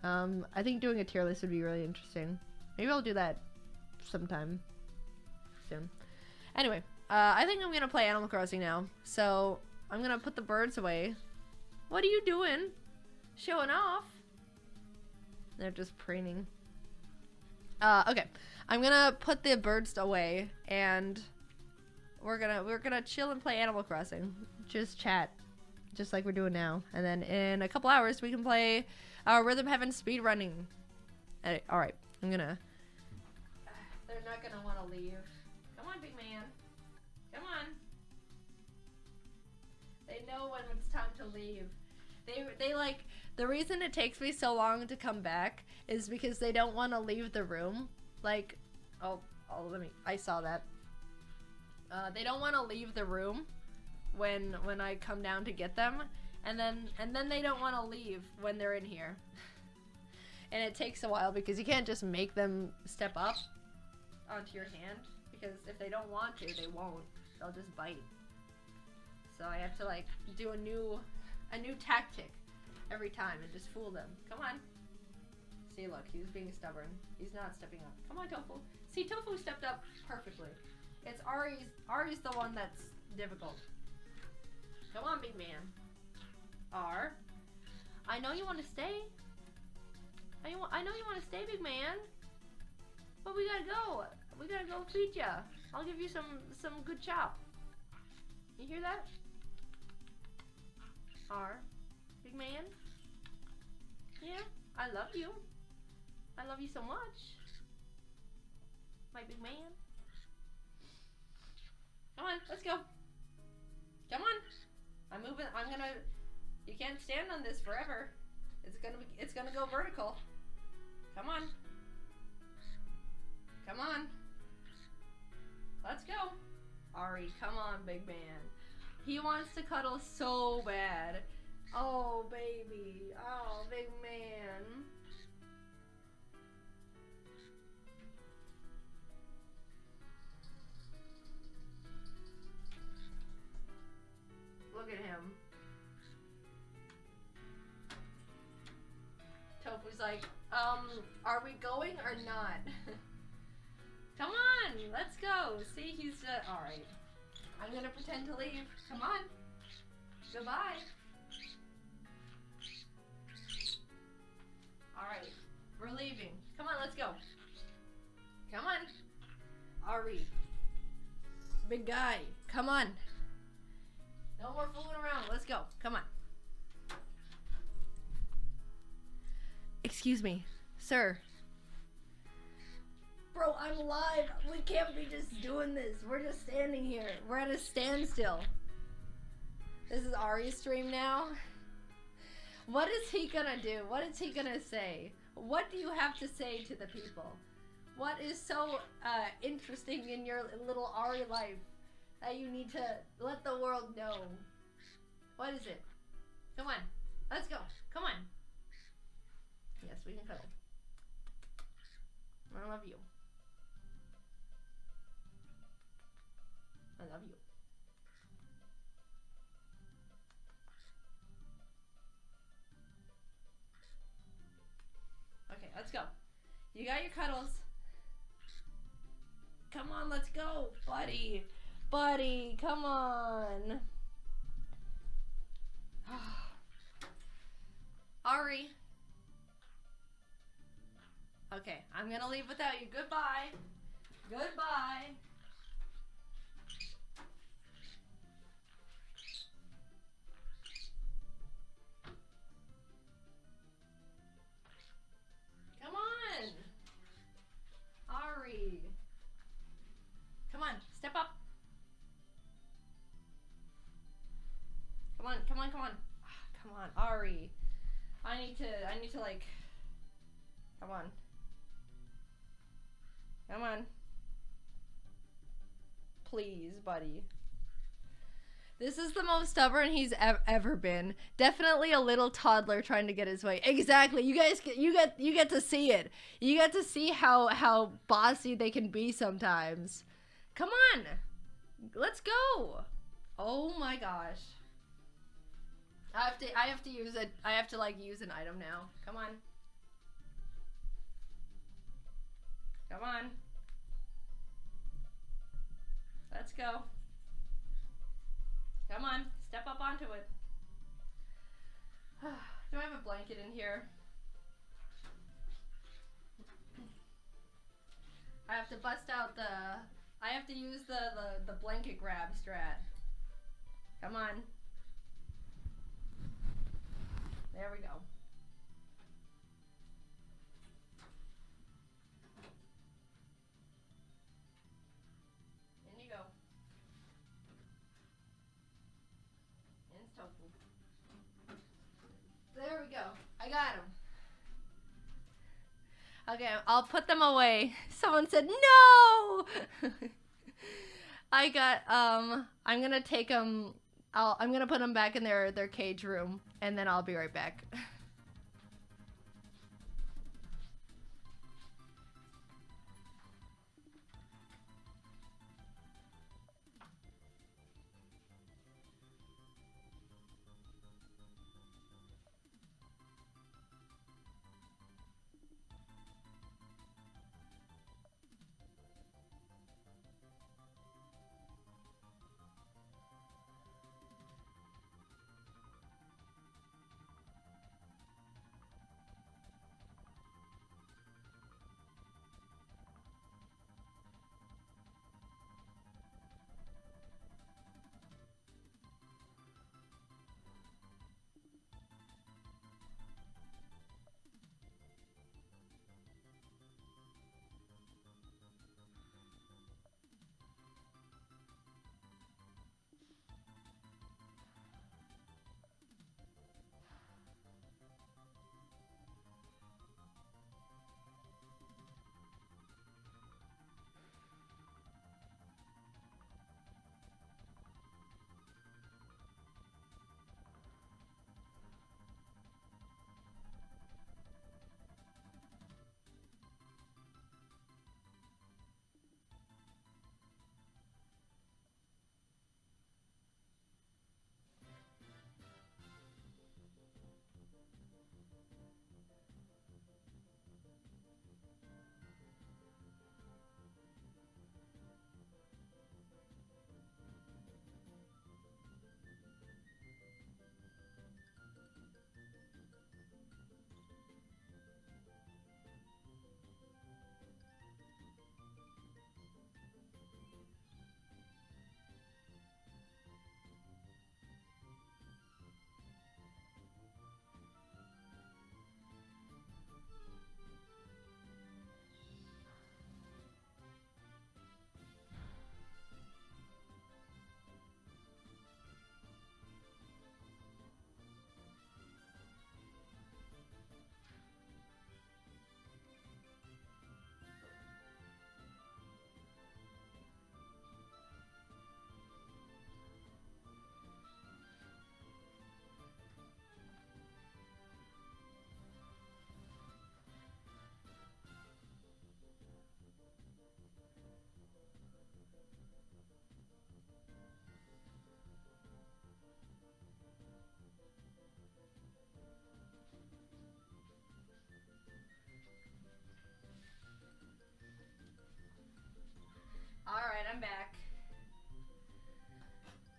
I think doing a tier list would be really interesting. Maybe I'll do that sometime soon. Anyway, I think I'm gonna play Animal Crossing now. So, I'm gonna put the birds away. What are you doing? Showing off? They're just preening. Okay. I'm gonna put the birds away, and we're gonna chill and play Animal Crossing. Just chat, just like we're doing now. And then in a couple hours we can play Rhythm Heaven speedrunning. All right, I'm gonna. They're not gonna want to leave. Come on, big man. Come on. They know when it's time to leave. They like, the reason it takes me so long to come back is because they don't want to leave the room. Like, I saw that. They don't want to leave the room when I come down to get them, and then they don't want to leave when they're in here. And it takes a while because you can't just make them step up onto your hand, because if they don't want to, they won't. They'll just bite. So I have to like do a new tactic every time and just fool them. Come on. See, look, he's being stubborn. He's not stepping up. Come on, Tofu. See, Tofu stepped up perfectly. It's Ari's the one that's difficult. Come on, big man. I know you want to stay. I know you want to stay, big man. But we gotta go. We gotta go feed ya. I'll give you some good chop. You hear that? R, big man. Yeah, I love you. I love you so much. My big man. Come on, let's go. Come on. I'm moving. I'm gonna. You can't stand on this forever. It's gonna go vertical. Come on. Come on. Let's go. Ari, come on, big man. He wants to cuddle so bad. Oh, baby. Oh, big man. Look at him. Tofu's like, are we going or not? Come on, let's go. See, he's alright. I'm gonna pretend to leave. Come on. Goodbye. Alright, we're leaving. Come on, let's go. Come on. Ari. Big guy, come on. No more fooling around. Let's go. Come on. Excuse me, sir. Bro, I'm live. We can't be just doing this. We're just standing here. We're at a standstill. This is Ari's stream now. What is he gonna do? What is he gonna say? What do you have to say to the people? What is so interesting in your little Ari life that you need to let the world know? What is it? Come on. Let's go. Come on. Yes, we can cuddle. I love you. I love you. Okay, let's go. You got your cuddles. Come on, let's go, buddy. Buddy, come on. Ari. Okay, I'm gonna leave without you. Goodbye. Goodbye. Come on. Ari. Come on, step up. Come on, come on, come on. Come on, Ari. I need to like, come on. Come on. Please, buddy. This is the most stubborn he's ever been. Definitely a little toddler trying to get his way. Exactly. You guys you get to see it. You get to see how bossy they can be sometimes. Come on. Let's go. Oh my gosh. I have to use it. I have to like use an item now. Come on. Come on. Let's go. Come on. Step up onto it. Do I have a blanket in here? I have to bust out I have to use the blanket grab strat. Come on. There we go. In you go. In Tofu. There we go. I got him. Okay, I'll put them away. Someone said no. I got I'm gonna take them. I'm gonna put them back in their cage room, and then I'll be right back.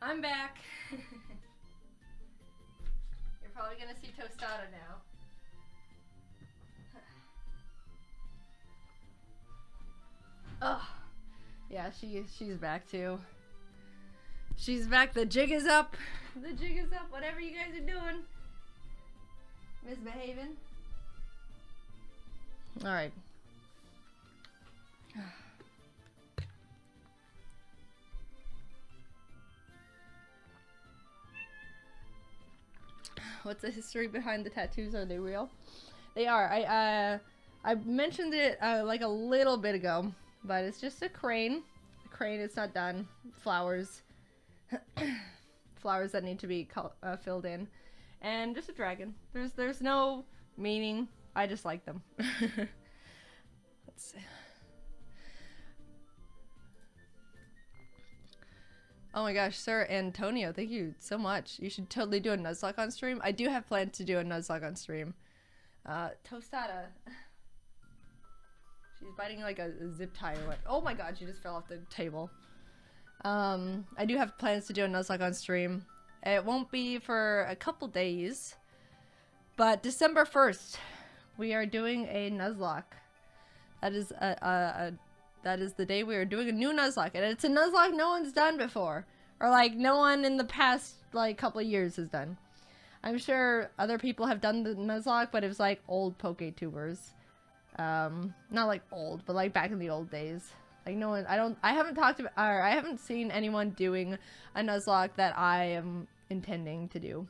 I'm back. You're probably gonna see Tostada now. Oh, yeah, she's back too. She's back. The jig is up. The jig is up. Whatever you guys are doing, misbehaving. All right. What's the history behind the tattoos? Are they real? They are. I mentioned it like a little bit ago, but it's just a crane. A crane. It's not done. Flowers. Flowers that need to be filled in, and just a dragon. There's no meaning. I just like them. Let's see. Oh my gosh, Sir Antonio, thank you so much. You should totally do a Nuzlocke on stream. I do have plans to do a Nuzlocke on stream. Tostada. She's biting like a zip tie or what. Oh my god, she just fell off the table. I do have plans to do a Nuzlocke on stream. It won't be for a couple days, but December 1st, we are doing a Nuzlocke. That is that is the day we are doing a new Nuzlocke, and it's a Nuzlocke no one's done before, or like no one in the past like couple of years has done. I'm sure other people have done the Nuzlocke, but it was like old PokeTubers. Not like old, but like back in the old days. Like no one, I haven't talked about, or I haven't seen anyone doing a Nuzlocke that I am intending to do.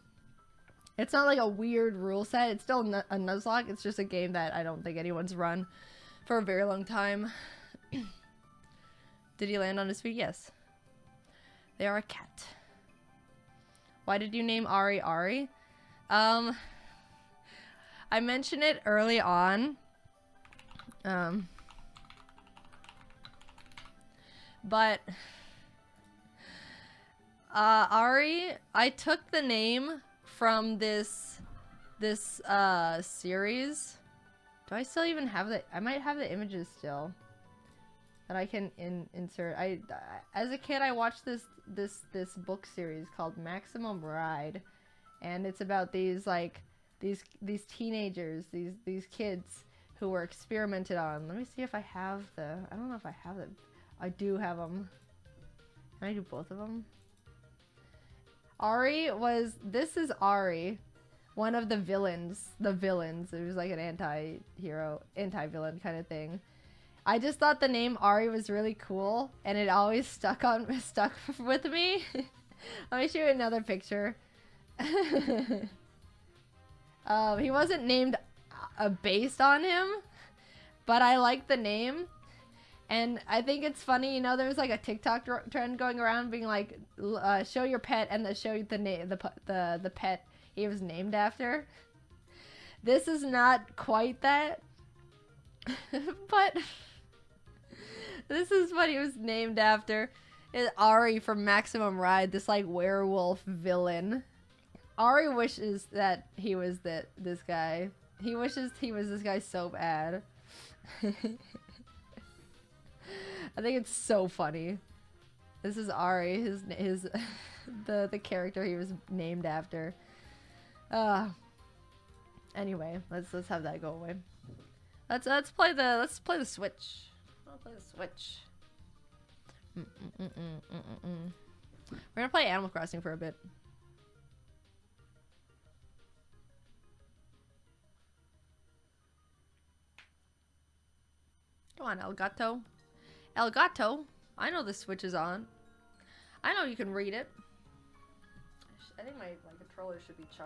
It's not like a weird rule set. It's still a Nuzlocke. It's just a game that I don't think anyone's run for a very long time. Did he land on his feet? Yes. They are a cat. Why did you name Ari Ari? I mentioned it early on. But Ari, I took the name from this series. Do I still even have the? I might have the images still that I can insert. As a kid, I watched this book series called Maximum Ride, and it's about these like these teenagers, these kids who were experimented on. Let me see if I have the. I don't know if I have them. I do have them. Can I do both of them? Ari was. This is Ari. One of the villains. The villains. It was like an anti-hero, anti-villain kind of thing. I just thought the name Ari was really cool, and it always stuck with me. Let me show you another picture. He wasn't named based on him, but I like the name, and I think it's funny. You know, there's like a TikTok trend going around being like, show your pet, and then show you the name, the pet he was named after. This is not quite that, but this is what he was named after. It's Ari from Maximum Ride, this like werewolf villain. Ari wishes that he was this guy. He wishes he was this guy so bad. I think it's so funny. This is Ari, the character he was named after. Anyway, let's have that go away. Let's play the Switch. I'll play the Switch. We're gonna play Animal Crossing for a bit. Come on, El Gato. El Gato. I know the Switch is on. I know you can read it. I think my controller should be charged.